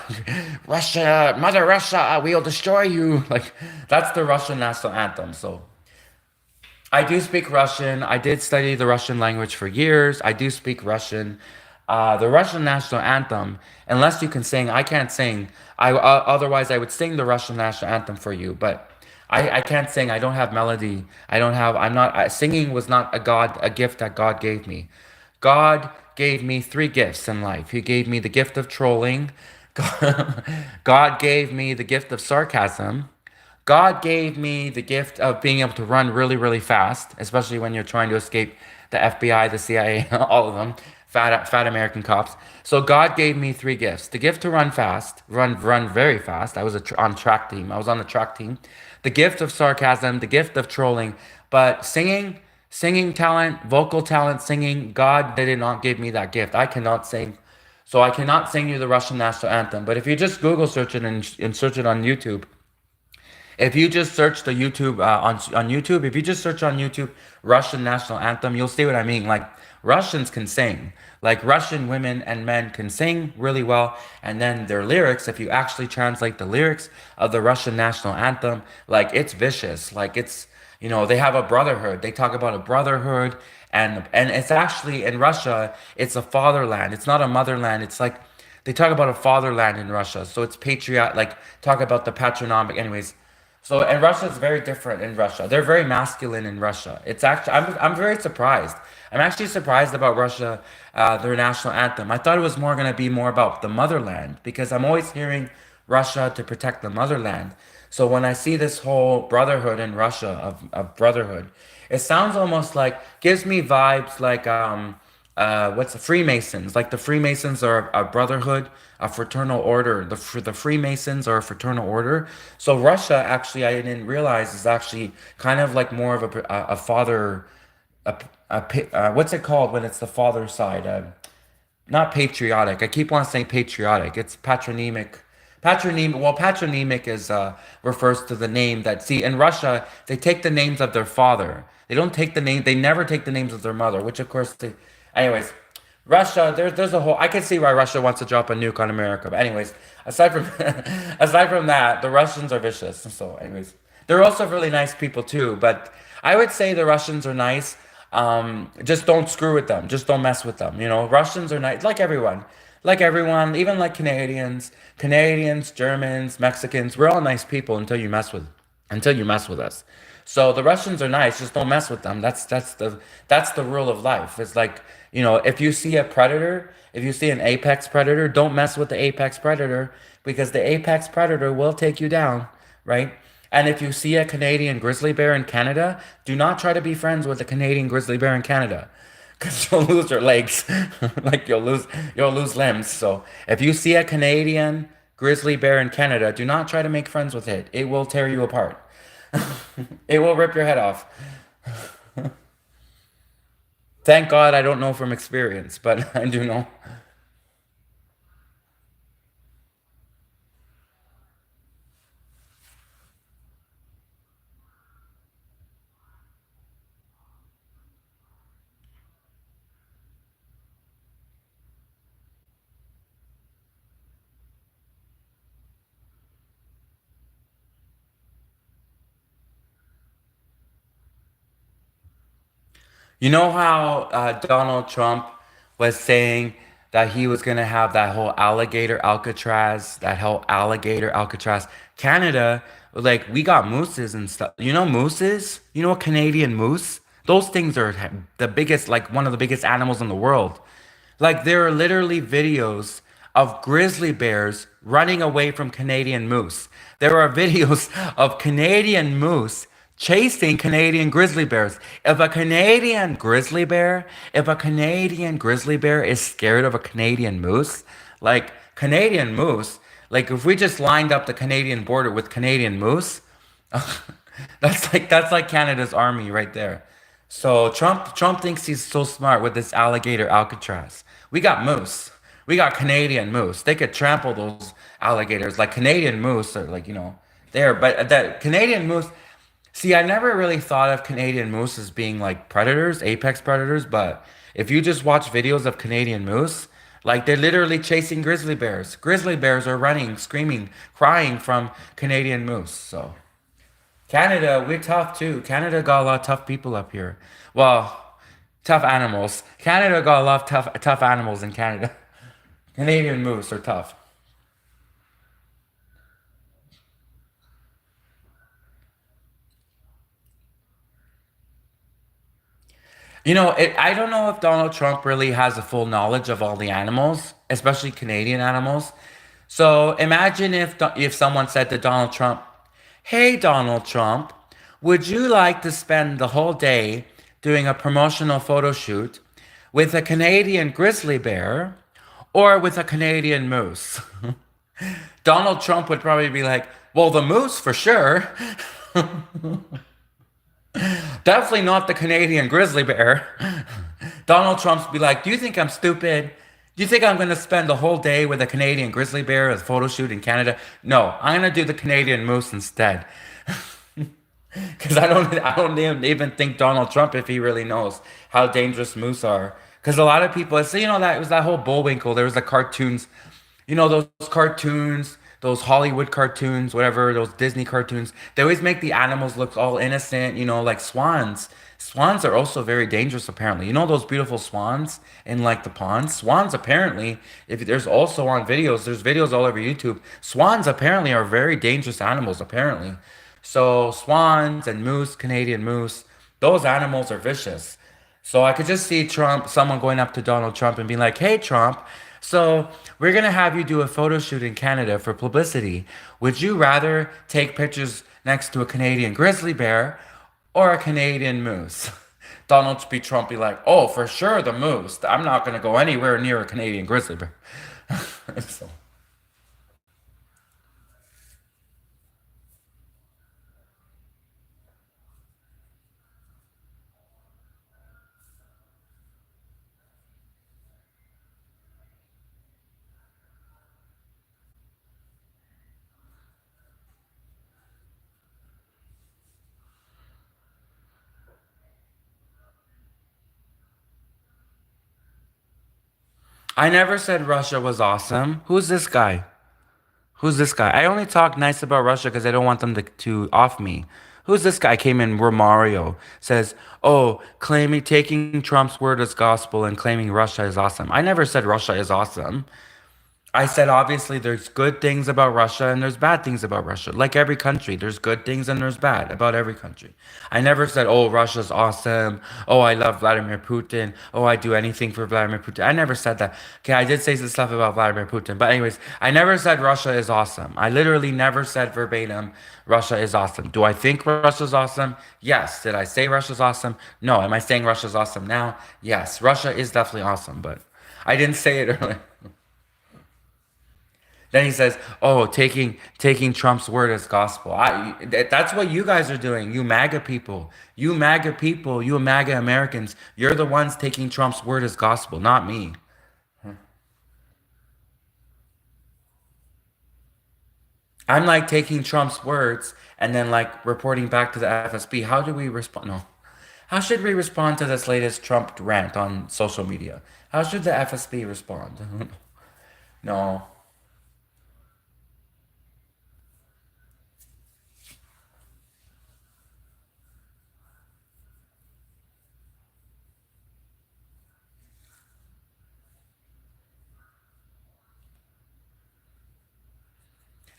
Russia, Mother Russia, we'll destroy you. Like that's the Russian national anthem. So I do speak Russian. I did study the Russian language for years. I do speak Russian. The Russian national anthem, unless you can sing, I can't sing. Otherwise I would sing the Russian national anthem for you. But I can't sing. I don't have melody. I don't have. I'm not. Singing was not a gift that God gave me. God gave me three gifts in life. He gave me the gift of trolling. God gave me the gift of sarcasm. God gave me the gift of being able to run really, really fast, especially when you're trying to escape the FBI, the CIA, all of them, fat American cops. So God gave me three gifts: the gift to run fast, run very fast. I was on track team. I was on the track team. The gift of sarcasm, the gift of trolling, but singing talent, vocal talent, singing. God did not give me that gift. I cannot sing. So I cannot sing you the Russian national anthem. But if you just Google search it and search it on YouTube, if you just search the YouTube on YouTube, if you just search on YouTube Russian national anthem, you'll see what I mean. Like Russians can sing, like Russian women and men can sing really well, and then their lyrics, if you actually translate the lyrics of the Russian national anthem, like it's vicious. Like it's they have a brotherhood. They talk about a brotherhood, and it's actually in Russia, it's a fatherland. It's not a motherland. It's like they talk about a fatherland in Russia. So it's patriot. Like talk about the patronymic. Anyways. So, and Russia is very different in Russia. They're very masculine in Russia. It's actually, I'm very surprised. I'm actually surprised about Russia, their national anthem. I thought it was more going to be more about the motherland because I'm always hearing Russia to protect the motherland. So when I see this whole brotherhood in Russia of brotherhood, it sounds almost like, gives me vibes like, what's the Freemasons? Like the Freemasons are a brotherhood, a fraternal order. The Freemasons are a fraternal order. So Russia, actually, I didn't realize is actually kind of like more of a father, what's it called when it's the father side? Not patriotic. I keep on saying patriotic. It's patronymic. Patronymic is refers to the name that. See, in Russia, they take the names of their father. They don't take the name. They never take the names of their mother, which of course they. Anyways, Russia. There's a whole. I can see why Russia wants to drop a nuke on America. But anyways, aside from aside from that, the Russians are vicious. So anyways, they're also really nice people too. But I would say the Russians are nice. Just don't screw with them. Just don't mess with them. Russians are nice, like everyone, even like Canadians, Germans, Mexicans. We're all nice people until you mess with us. So the Russians are nice. Just don't mess with them. That's the rule of life. It's like if you see a predator, if you see an apex predator, don't mess with the apex predator because the apex predator will take you down, right? And if you see a Canadian grizzly bear in Canada, do not try to be friends with a Canadian grizzly bear in Canada. Because you'll lose your legs. Like you'll lose limbs. So if you see a Canadian grizzly bear in Canada, do not try to make friends with it. It will tear you apart. It will rip your head off. Thank God I don't know from experience, but I do know. You know how Donald Trump was saying that he was going to have that whole alligator Alcatraz, that whole alligator Alcatraz. Canada, like we got mooses and stuff. You know mooses? You know a Canadian moose? Those things are the biggest, like one of the biggest animals in the world. Like there are literally videos of grizzly bears running away from Canadian moose. There are videos of Canadian moose chasing Canadian grizzly bears. If a Canadian grizzly bear is scared of a Canadian moose, like Canadian moose, like if we just lined up the Canadian border with Canadian moose, that's like Canada's army right there. So Trump thinks he's so smart with this alligator Alcatraz. We got moose. We got Canadian moose. They could trample those alligators. Like Canadian moose are like, there. But the Canadian moose, see, I never really thought of Canadian moose as being like predators, apex predators, but if you just watch videos of Canadian moose, like they're literally chasing grizzly bears. Grizzly bears are running, screaming, crying from Canadian moose. So Canada, we're tough too. Canada got a lot of tough people up here. Well, tough animals. Canada got a lot of tough animals in Canada. Canadian moose are tough. I don't know if Donald Trump really has a full knowledge of all the animals, especially Canadian animals. So imagine if someone said to Donald Trump, "Hey Donald Trump, would you like to spend the whole day doing a promotional photo shoot with a Canadian grizzly bear or with a Canadian moose?" Donald Trump would probably be like, "Well, the moose for sure. Definitely not the Canadian grizzly bear." Donald Trump's be like, "Do you think I'm stupid? Do you think I'm going to spend the whole day with a Canadian grizzly bear as a photo shoot in Canada? No, I'm going to do the Canadian moose instead." Because I don't even think Donald Trump, if he really knows how dangerous moose are. Because a lot of people say, that it was that whole Bullwinkle. There was the cartoons, those cartoons, those Hollywood cartoons, whatever, those Disney cartoons. They always make the animals look all innocent, like swans. Swans are also very dangerous, apparently. You know those beautiful swans in like the ponds? Swans apparently, if there's also on videos, there's videos all over YouTube. Swans apparently are very dangerous animals, apparently. So swans and moose, Canadian moose, those animals are vicious. So I could just see someone going up to Donald Trump and being like, "Hey Trump, so we're gonna have you do a photo shoot in Canada for publicity. Would you rather take pictures next to a Canadian grizzly bear or a Canadian moose?" Donald B. Trump be like, "Oh, for sure the moose. I'm not gonna go anywhere near a Canadian grizzly bear." So, I never said Russia was awesome. Who's this guy? Who's this guy? I only talk nice about Russia because I don't want them to off me. Who's this guy? Came in Romario says, "Oh, claiming taking Trump's word as gospel and claiming Russia is awesome." I never said Russia is awesome. I said obviously there's good things about Russia and there's bad things about Russia. Like every country, there's good things and there's bad about every country. I never said, "Oh, Russia's awesome. Oh, I love Vladimir Putin. Oh, I do anything for Vladimir Putin." I never said that. Okay, I did say some stuff about Vladimir Putin, but anyways, I never said Russia is awesome. I literally never said verbatim Russia is awesome. Do I think Russia's awesome? Yes. Did I say Russia's awesome? No. Am I saying Russia's awesome now? Yes. Russia is definitely awesome, but I didn't say it earlier. Then he says, "Oh, taking Trump's word as gospel." That's what you guys are doing. You MAGA Americans. You're the ones taking Trump's word as gospel, not me. I'm like taking Trump's words and then like reporting back to the FSB. How do we respond? No. How should we respond to this latest Trump rant on social media? How should the FSB respond? No.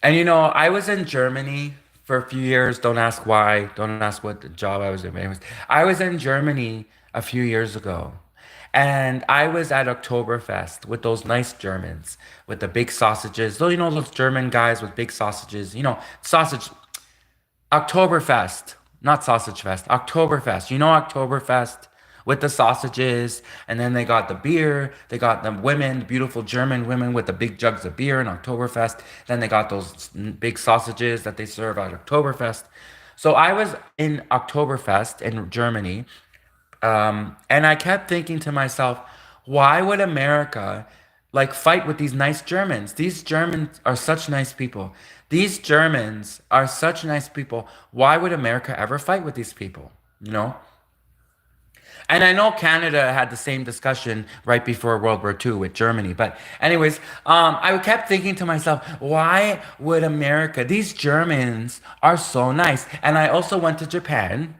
And I was in Germany for a few years. Don't ask why. Don't ask what the job I was doing. But anyways, I was in Germany a few years ago. And I was at Oktoberfest with those nice Germans with the big sausages. So, those German guys with big sausages, sausage. Oktoberfest, not Sausage Fest. Oktoberfest. Oktoberfest with the sausages, and then they got the beer. They got the women, beautiful German women with the big jugs of beer in Oktoberfest. Then they got those big sausages that they serve at Oktoberfest. So I was in Oktoberfest in Germany, and I kept thinking to myself, why would America like fight with these nice Germans? These Germans are such nice people. These Germans are such nice people. Why would America ever fight with these people? You know? And I know Canada had the same discussion right before World War II with Germany. But, anyways, I kept thinking to myself, why would America, these Germans are so nice. And I also went to Japan.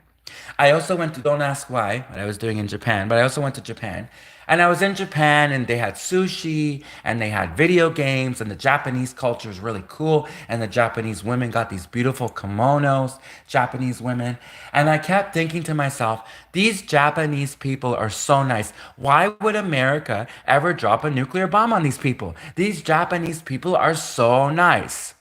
I also went to, don't ask why, what I was doing in Japan, but I also went to Japan. And I was in Japan and they had sushi and they had video games and the Japanese culture is really cool. And the Japanese women got these beautiful kimonos, Japanese women. And I kept thinking to myself, these Japanese people are so nice. Why would America ever drop a nuclear bomb on these people? These Japanese people are so nice.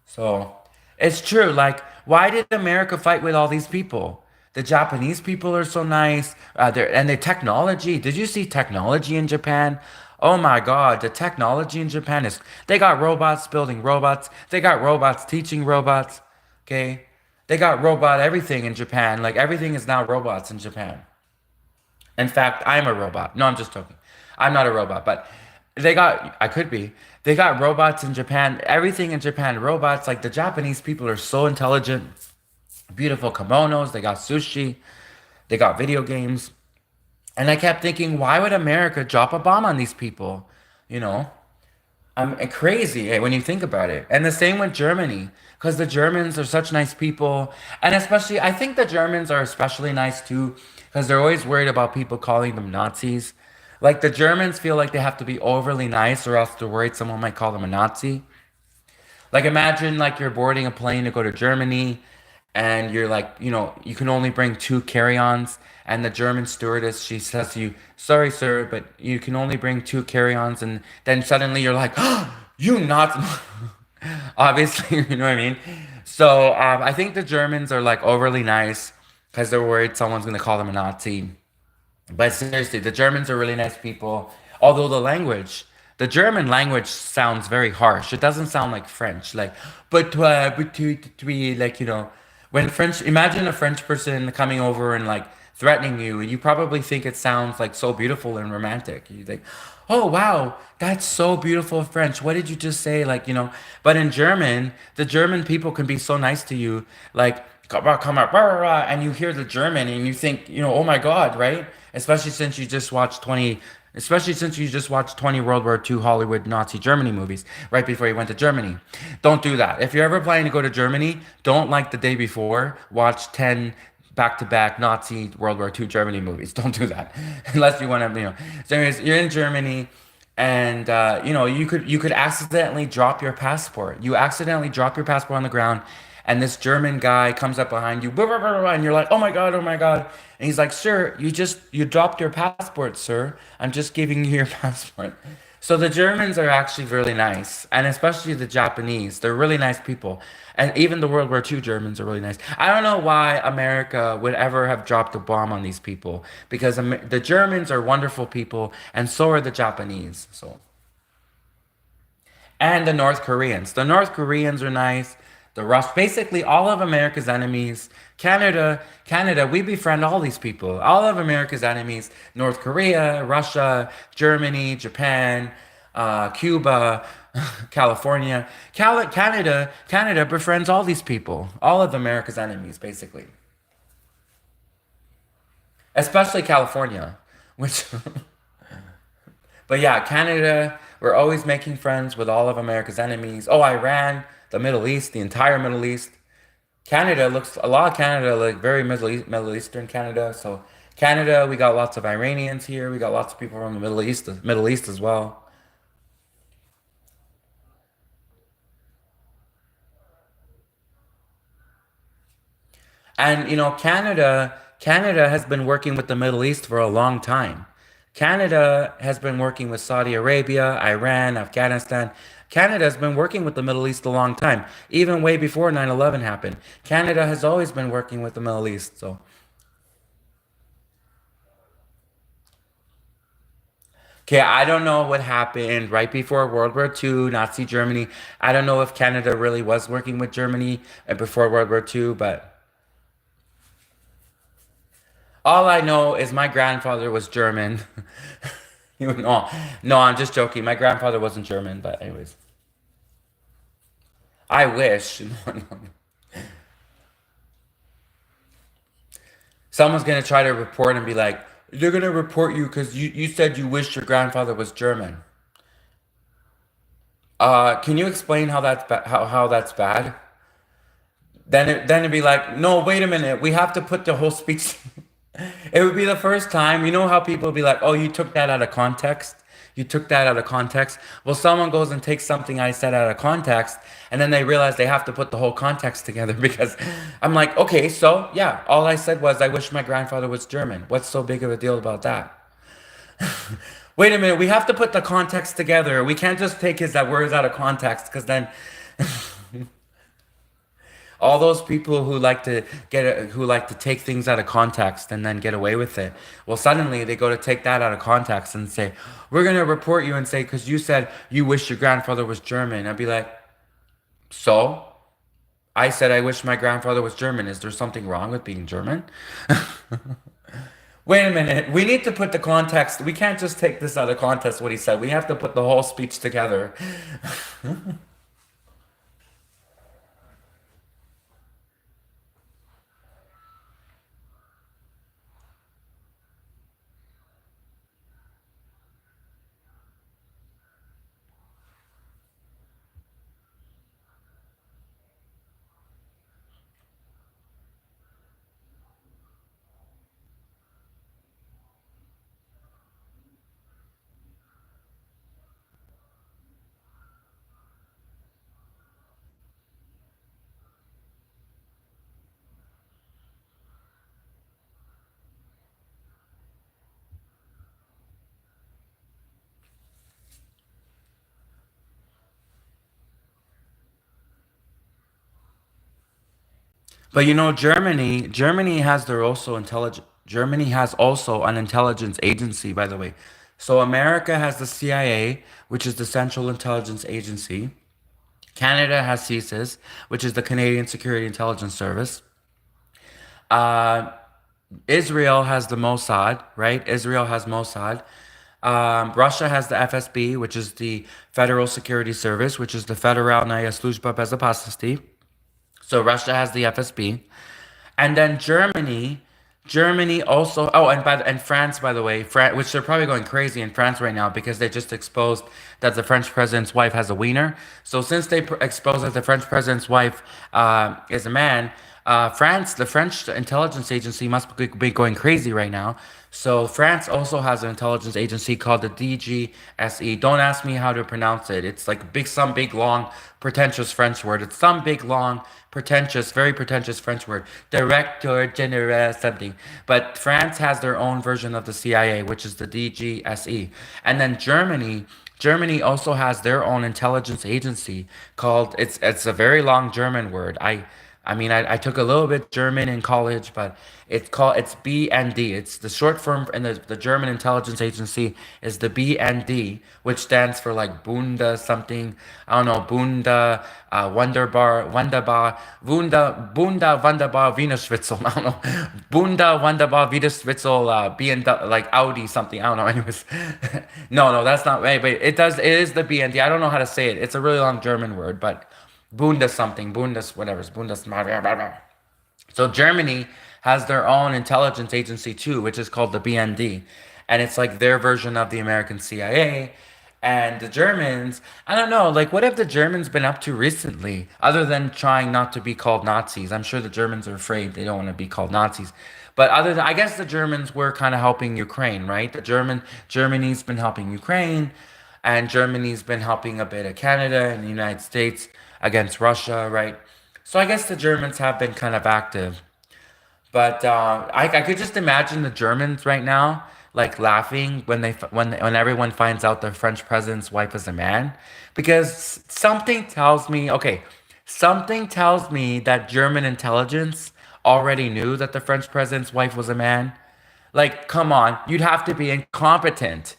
So it's true. Like, why did America fight with all these people? The Japanese people are so nice. And the technology. Did you see technology in Japan? Oh my God, the technology in Japan is. They got robots building robots. They got robots teaching robots. Okay. They got robot everything in Japan. Like everything is now robots in Japan. In fact, I'm a robot. No, I'm just joking. I'm not a robot, but I could be. They got robots in Japan. Everything in Japan, robots. Like the Japanese people are so intelligent. Beautiful kimonos. They got sushi. They got video games. And I kept thinking, why would America drop a bomb on these people? You know, I'm crazy when you think about it. And the same with Germany, because the Germans are such nice people. And especially, I think the Germans are especially nice too, because they're always worried about people calling them Nazis. Like the Germans feel like they have to be overly nice or else they're worried someone might call them a Nazi. Like imagine like you're boarding a plane to go to Germany and you're like, you can only bring two carry-ons and the German stewardess she says to you, "Sorry, sir, but you can only bring two carry-ons." And then suddenly you're like, "Oh, you not." Obviously, you know what I mean? So, I think the Germans are like overly nice because they're worried someone's going to call them a Nazi. But seriously, the Germans are really nice people. Although the German language sounds very harsh. It doesn't sound like French. Like, but tu, like, when French, imagine a French person coming over and like threatening you, and you probably think it sounds like so beautiful and romantic. You think, oh wow, that's so beautiful French. What did you just say? Like, but in German, the German people can be so nice to you. Like, come on, and you hear the German and you think, oh my God, right? Especially since you just watched 20 World War II Hollywood Nazi Germany movies right before you went to Germany. Don't do that. If you're ever planning to go to Germany, don't like the day before watch 10 back-to-back Nazi World War II Germany movies. Don't do that. Unless you want to, So anyways, you're in Germany and you could accidentally drop your passport. You accidentally drop your passport on the ground, and this German guy comes up behind you, blah, blah, blah, blah, and you're like, oh my god, and he's like, sir, you dropped your passport, sir. I'm just giving you your passport. So the Germans are actually really nice, and especially the Japanese. They're really nice people. And even the World War II Germans are really nice. I don't know why America would ever have dropped a bomb on these people because the Germans are wonderful people, and so are the Japanese. So and the North Koreans. The North Koreans are nice. The Russ, basically all of America's enemies. Canada, we befriend all these people. All of America's enemies: North Korea, Russia, Germany, Japan, Cuba, California. Canada befriends all these people. All of America's enemies, basically, especially California, which. But yeah, Canada, we're always making friends with all of America's enemies. Oh, Iran, the Middle East, the entire Middle East. Canada looks a lot of Canada like very Middle Eastern Canada. So Canada, we got lots of Iranians here. We got lots of people from the Middle East as well. And Canada has been working with the Middle East for a long time. Canada has been working with Saudi Arabia, Iran, Afghanistan. Canada has been working with the Middle East a long time, even way before 9/11 happened. Canada has always been working with the Middle East. So, okay, I don't know what happened right before World War II, Nazi Germany. I don't know if Canada really was working with Germany before World War II, but all I know is my grandfather was German. No, no, I'm just joking. My grandfather wasn't German, but anyways, I wish. Someone's gonna try to report and be like, they're gonna report you because you said you wished your grandfather was German. Can you explain how that's bad? Then it'd be like, no, wait a minute, we have to put the whole speech. It would be the first time. You know how people be like, oh, you took that out of context? You took that out of context. Well, someone goes and takes something I said out of context, and then they realize they have to put the whole context together because I'm like, okay, so yeah, all I said was I wish my grandfather was German. What's so big of a deal about that? Wait a minute, we have to put the context together. We can't just take his that words out of context because then all those people who like to take things out of context and then get away with it. Well, suddenly they go to take that out of context and say, "We're gonna report you and say because you said you wish your grandfather was German." I'd be like, "So? I said I wish my grandfather was German. Is there something wrong with being German?" Wait a minute. We need to put the context. We can't just take this out of context what he said. We have to put the whole speech together. But Germany has their also intelligent. Germany has also an intelligence agency, by the way. So America has the CIA, which is the Central Intelligence Agency. Canada has CSIS, which is the Canadian Security Intelligence Service. Uh, Israel has the Mossad, right? Israel has Mossad. Russia has the FSB, which is the Federal Security Service, which is the Federalная служба безопасности. So Russia has the FSB. And then Germany also. Oh, and France, by the way, which they're probably going crazy in France right now because they just exposed that the French president's wife has a wiener. So since they exposed that the French president's wife is a man, France, the French intelligence agency must be going crazy right now. So France also has an intelligence agency called the DGSE. Don't ask me how to pronounce it. It's like some big long pretentious French word. It's some big long pretentious, very pretentious French word. Director General something. But France has their own version of the CIA, which is the DGSE. And then Germany also has their own intelligence agency called it's a very long German word. I took a little bit German in college, but it's BND. It's the short form, and the German intelligence agency is the BND, which stands for like Bunda something. I don't know, Bunda, Bunda Wunderbar Wienerschwitzel. I don't know, Bunda Wunderbar Wienerschwitzel, BND, like Audi something. I don't know. Anyways, no, that's not right. But it is the BND. I don't know how to say it. It's a really long German word, but Bundes something, Bundes whatever, Bundes. So Germany has their own intelligence agency too, which is called the BND, and it's like their version of the American CIA. And the Germans, I don't know, like what have the Germans been up to recently, other than trying not to be called Nazis? I'm sure the Germans are afraid they don't want to be called Nazis. But other than, I guess the Germans were kind of helping Ukraine, right? Germany's been helping Ukraine, and Germany's been helping a bit of Canada and the United States against Russia, right? So I guess the Germans have been kind of active. But I could just imagine the Germans right now, like laughing when when everyone finds out the French president's wife is a man, because something tells me that German intelligence already knew that the French president's wife was a man. Like, come on, you'd have to be incompetent.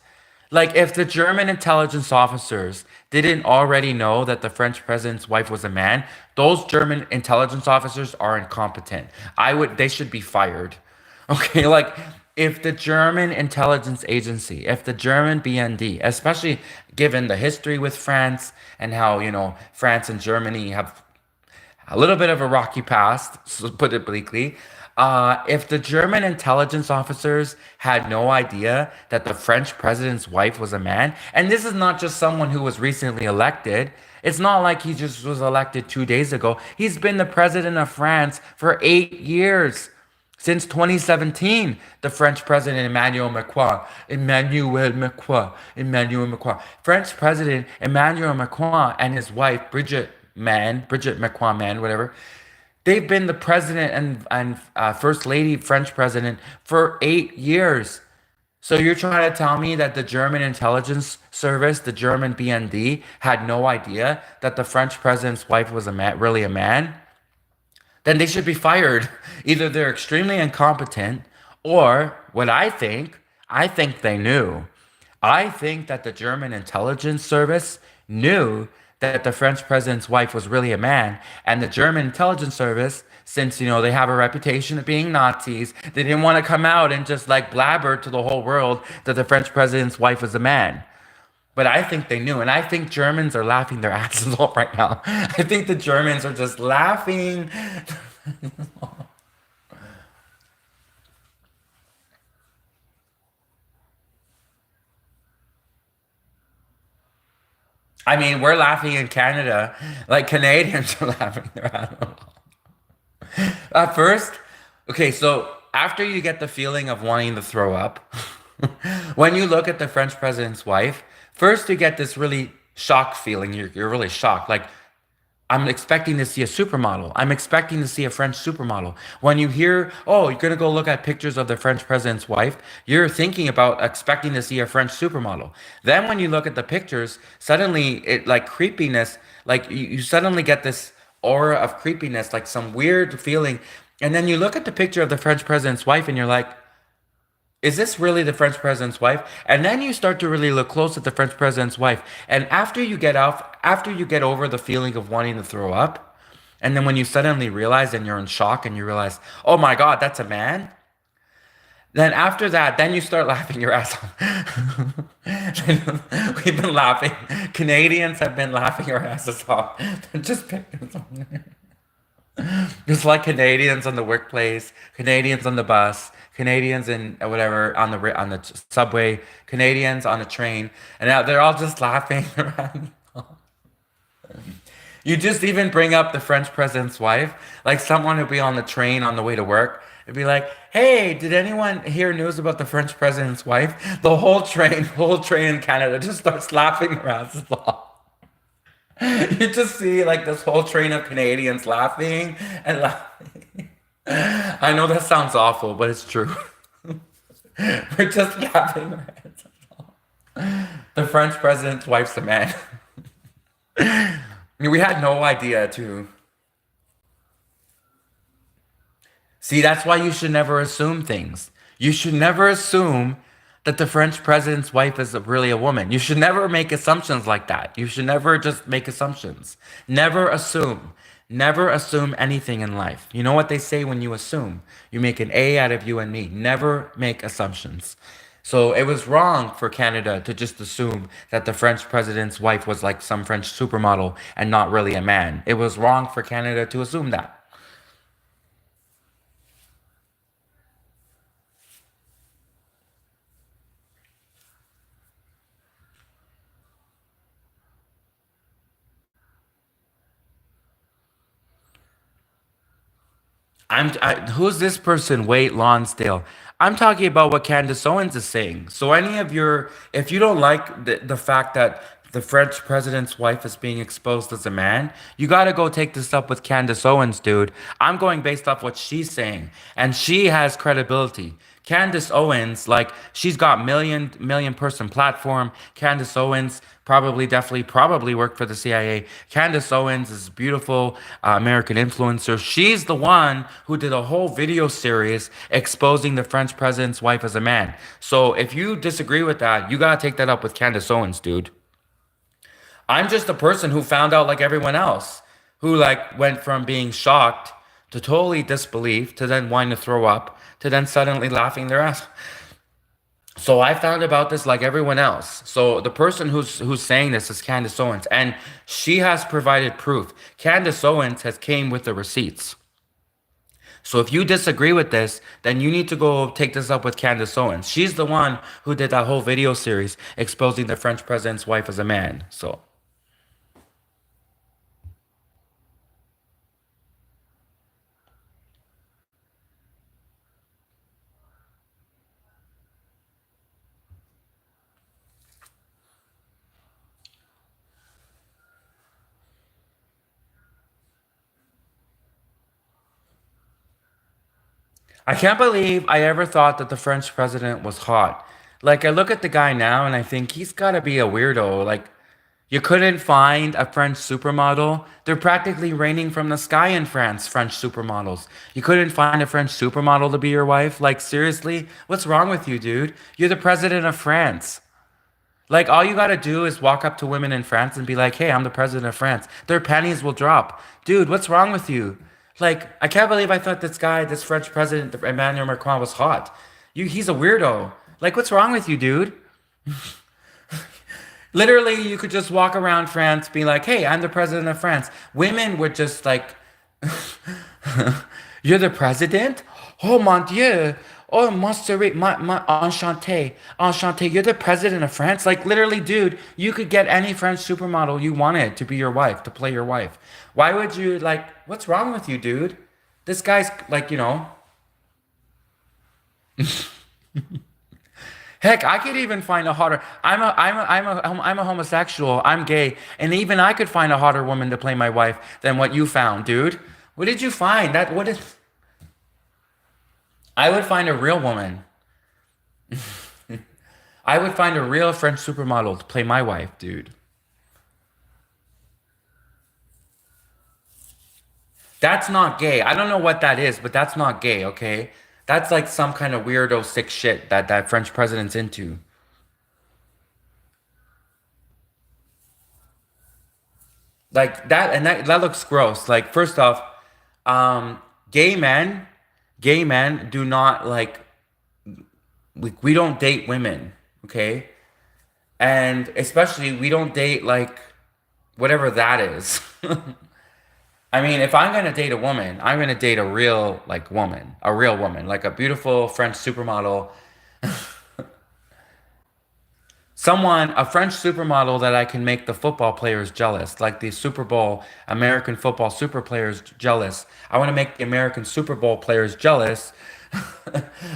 Like, if the German intelligence officers didn't already know that the French president's wife was a man, those German intelligence officers are incompetent. They should be fired. Okay, like, if the German intelligence agency, if the German BND, especially given the history with France and how, France and Germany have a little bit of a rocky past, so put it bleakly. If the German intelligence officers had no idea that the French president's wife was a man, and this is not just someone who was recently elected, it's not like he just was elected 2 days ago. He's been the president of France for 8 years. Since 2017, the French president Emmanuel Macron, French president Emmanuel Macron and his wife Brigitte Macron, whatever. They've been the president and first lady French president for 8 years. So you're trying to tell me that the German intelligence service, the German BND, had no idea that the French president's wife was really a man? Then they should be fired. Either they're extremely incompetent, or I think they knew. I think that the German intelligence service knew that the French president's wife was really a man, and the German intelligence service, since they have a reputation of being Nazis, they didn't want to come out and just like blabber to the whole world that the French president's wife was a man. But I think they knew, and I think Germans are laughing their asses off right now. I think the Germans are just laughing. I mean, we're laughing in Canada, like Canadians are laughing their ass off. At first, okay, so after you get the feeling of wanting to throw up, when you look at the French president's wife, first you get this really shocked feeling. You're really shocked. Like, I'm expecting to see a supermodel. I'm expecting to see a French supermodel. When you hear, oh, you're going to go look at pictures of the French president's wife, you're thinking about expecting to see a French supermodel. Then when you look at the pictures, suddenly it like creepiness, like you suddenly get this aura of creepiness, like some weird feeling. And then you look at the picture of the French president's wife and you're like, is this really the French president's wife? And then you start to really look close at the French president's wife. And after you get over the feeling of wanting to throw up, and then when you suddenly realize and you're in shock and you realize, oh my God, that's a man. Then after that, then you start laughing your ass off. We've been laughing. Canadians have been laughing our asses off. Just pictures. Just like Canadians on the workplace, Canadians on the bus, Canadians in whatever on on the subway, Canadians on the train, and now they're all just laughing around. You just even bring up the French president's wife, like someone would be on the train on the way to work. It'd be like, "Hey, did anyone hear news about the French president's wife?" The whole train in Canada just starts laughing around. You just see like this whole train of Canadians laughing and laughing. I know that sounds awful, but it's true. We're just laughing around. The French president's wife's a man. We had no idea too. See, that's why you should never assume things. You should never assume that the French president's wife is really a woman. You should never make assumptions like that. You should never just make assumptions. Never assume. Never assume anything in life. You know what they say when you assume? You make an A out of you and me. Never make assumptions. So it was wrong for Canada to just assume that the French president's wife was like some French supermodel and not really a man. It was wrong for Canada to assume that. Who's this person? Wait, Lonsdale. I'm talking about what Candace Owens is saying. So any of your, if you don't like the fact that the French president's wife is being exposed as a man, you got to go take this up with Candace Owens, dude. I'm going based off what she's saying, and she has credibility. Candace Owens, like she's got million person platform. Candace Owens probably definitely probably worked for the CIA. Candace Owens is a beautiful American influencer. She's the one who did a whole video series exposing the French president's wife as a man. So if you disagree with that, you gotta take that up with Candace Owens, dude. I'm just a person who found out like everyone else, who like went from being shocked to totally disbelief to then wanting to throw up to then suddenly laughing their ass. So I found about this like everyone else. So the person who's saying this is Candace Owens, and she has provided proof. Candace Owens has came with the receipts. So if you disagree with this, then you need to go take this up with Candace Owens. She's the one who did that whole video series exposing the French president's wife as a man. So I can't believe I ever thought that the French president was hot. Like I look at the guy now and I think he's got to be a weirdo. Like you couldn't find a French supermodel. They're practically raining from the sky in France, French supermodels. You couldn't find a French supermodel to be your wife? Like seriously? What's wrong with you, dude? You're the president of France. Like all you gotta do is walk up to women in France and be like, "Hey, I'm the president of France." Their panties will drop. Dude, what's wrong with you? Like, I can't believe I thought this guy, this French president, Emmanuel Macron, was hot. He's a weirdo. Like, what's wrong with you, dude? Literally, you could just walk around France, be like, "Hey, I'm the president of France." Women would just like, "You're the president? Oh mon Dieu! Oh mon chéri, enchanté, enchanté. You're the president of France." Like literally, dude, you could get any French supermodel you wanted to be your wife, to play your wife. Why would you like? What's wrong with you, dude? This guy's like, heck, I could even find a hotter. I'm a homosexual. I'm gay, and even I could find a hotter woman to play my wife than what you found, dude. What did you find? That what is? I would find a real woman. I would find a real French supermodel to play my wife, dude. That's not gay. I don't know what that is, but that's not gay, okay? That's like some kind of weirdo sick shit that that French president's into. Like that and that looks gross. Like first off, um gay men gay men do not like we don't date women, okay? And especially we don't date like whatever that is. I mean, if I'm gonna date a woman, I'm gonna date a real like woman, a real woman, like a beautiful French supermodel. Someone, a French supermodel that I can make the football players jealous, like the Super Bowl American football super players jealous. I want to make the American Super Bowl players jealous.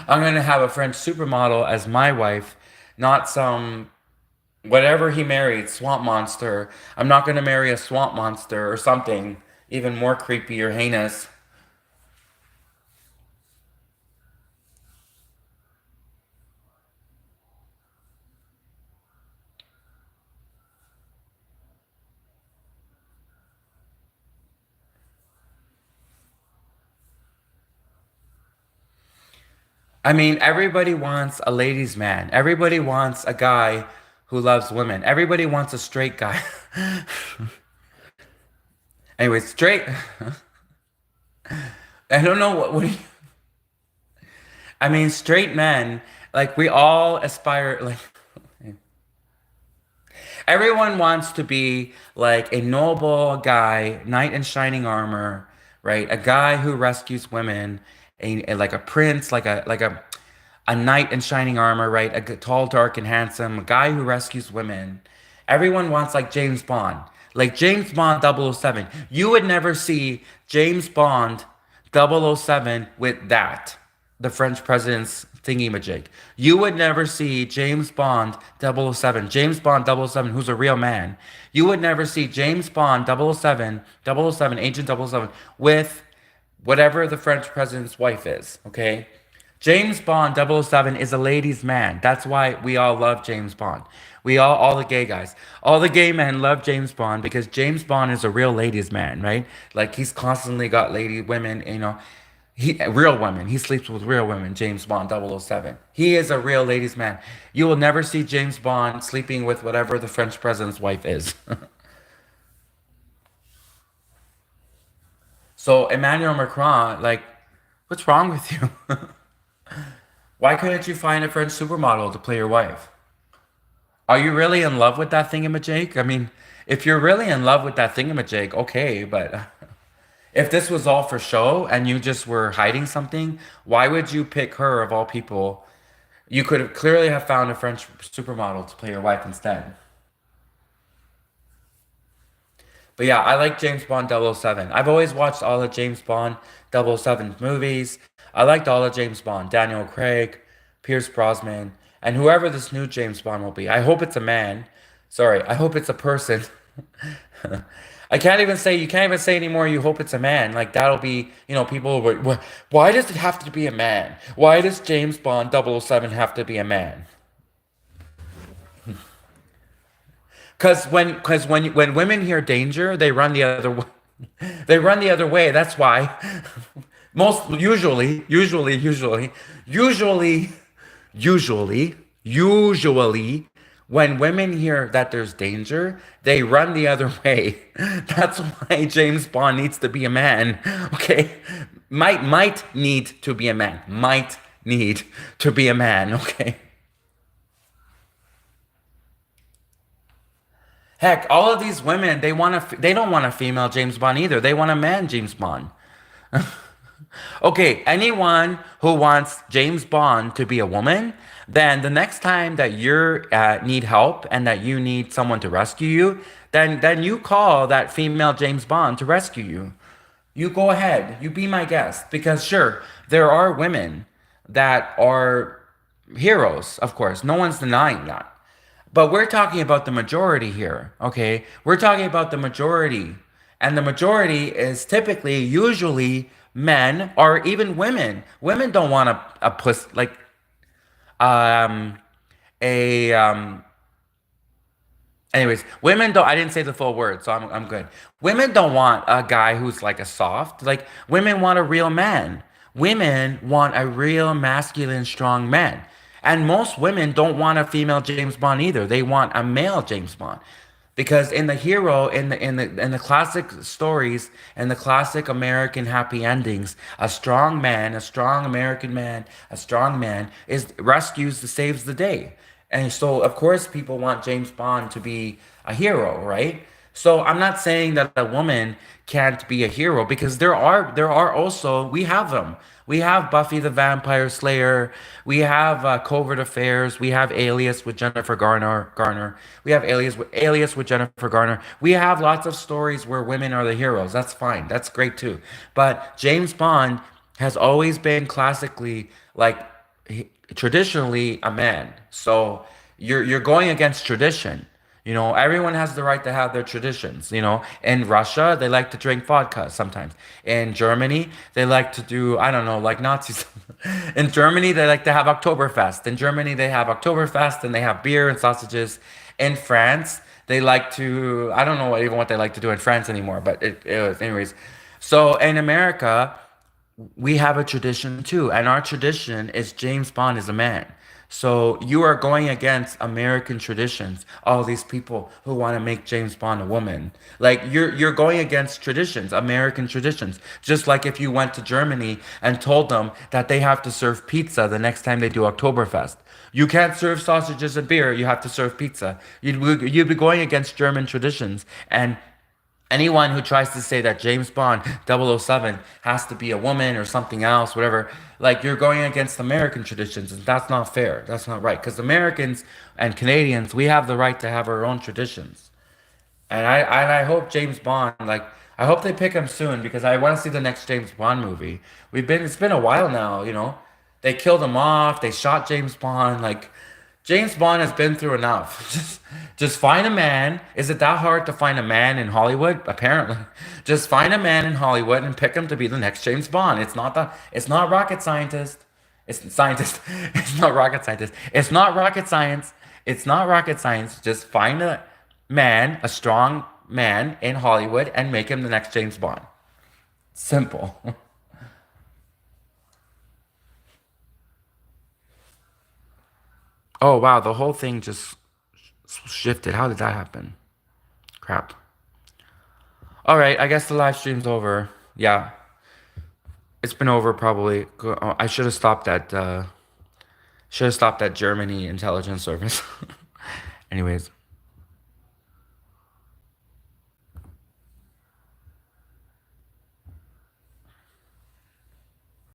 I'm going to have a French supermodel as my wife, not some whatever he married, swamp monster. I'm not going to marry a swamp monster or something even more creepy or heinous. I mean, everybody wants a ladies' man. Everybody wants a guy who loves women. Everybody wants a straight guy. Anyway, straight. I don't know what do you, I mean, straight men, like we all aspire, like everyone wants to be like a noble guy, knight in shining armor, right? A guy who rescues women, like a prince, a knight in shining armor, right? Tall, dark, and handsome, a guy who rescues women. Everyone wants like James Bond 007. You would never see James Bond 007 with that, the French president's thingy-majig. You would never see James Bond 007, James Bond 007, who's a real man. You would never see James Bond 007, 007, Agent 007, with whatever the French president's wife is, okay? James Bond 007 is a ladies' man. That's why we all love James Bond. All the gay guys, all the gay men love James Bond because James Bond is a real ladies' man, right? Like he's constantly got lady women, real women. He sleeps with real women, James Bond 007. He is a real ladies' man. You will never see James Bond sleeping with whatever the French president's wife is. So Emmanuel Macron, like, what's wrong with you? Why couldn't you find a French supermodel to play your wife? Are you really in love with that thingamajig? I mean, if you're really in love with that thingamajig, okay, but if this was all for show and you just were hiding something, why would you pick her of all people? You could have clearly have found a French supermodel to play your wife instead. But yeah, I like James Bond 007. I've always watched all the James Bond 007 movies. I liked all of James Bond, Daniel Craig, Pierce Brosnan, and whoever this new James Bond will be. I hope it's a man. Sorry, I hope it's a person. You can't even say anymore, you hope it's a man. Like, that'll be, people will, why does it have to be a man? Why does James Bond 007 have to be a man? When women hear danger, they run the other way. They run the other way. That's why. Most usually, usually, when women hear that there's danger, they run the other way. That's why James Bond needs to be a man. Okay, might need to be a man. Might need to be a man. Okay. Heck, all of these women, they don't want a female James Bond either. They want a man James Bond. Okay, anyone who wants James Bond to be a woman, then the next time that you need help and that you need someone to rescue you, then you call that female James Bond to rescue you. You go ahead, you be my guest, because sure, there are women that are heroes, of course. No one's denying that. But we're talking about the majority here, okay? We're talking about the majority. And the majority is typically, usually, men or even women. Women don't want a puss, like, um, a, anyways, women don't, I didn't say the full word, so I'm good. Women don't want a guy who's like a soft, like, women want a real man. Women want a real masculine, strong man. And most women don't want a female James Bond either. They want a male James Bond. Because in the hero, in the classic stories and the classic American happy endings, a strong man, a strong American man, a strong man is rescues, saves the day. And so of course people want James Bond to be a hero, right? So I'm not saying that a woman can't be a hero because there are also we have them. We have Buffy the Vampire Slayer. We have Covert Affairs. We have Alias with Jennifer Garner. We have Alias with Jennifer Garner. We have lots of stories where women are the heroes. That's fine. That's great too. But James Bond has always been classically like traditionally a man. So you're going against tradition. Everyone has the right to have their traditions. In Russia, they like to drink vodka sometimes. In Germany, they like to do, I don't know, like Nazis. In Germany, they like to have Oktoberfest. In Germany, they have Oktoberfest and they have beer and sausages. In France, they like to, I don't know what they like to do in France anymore, but anyways. So in America, we have a tradition too, and our tradition is James Bond is a man. So you are going against American traditions. All these people who want to make James Bond a woman, like you're going against traditions, American traditions. Just like if you went to Germany and told them that they have to serve pizza the next time they do Oktoberfest. You can't serve sausages and beer. You have to serve pizza. You'd be going against German traditions, and anyone who tries to say that James Bond 007 has to be a woman or something else, whatever, like you're going against American traditions, and that's not fair. That's not right. Because Americans and Canadians, we have the right to have our own traditions. And I hope James Bond, like, I hope they pick him soon because I want to see the next James Bond movie. It's been a while now. They killed him off, they shot James Bond, like James Bond has been through enough. Just find a man. Is it that hard to find a man in Hollywood? Apparently. Just find a man in Hollywood and pick him to be the next James Bond. It's not rocket scientist. It's scientist. It's not rocket scientist. It's not rocket science. It's not rocket science. Just find a man, a strong man in Hollywood and make him the next James Bond. Simple. Oh wow, the whole thing just shifted. How did that happen? Crap. All right, I guess the live stream's over. Yeah, it's been over probably. I should have stopped at Germany intelligence service. Anyways.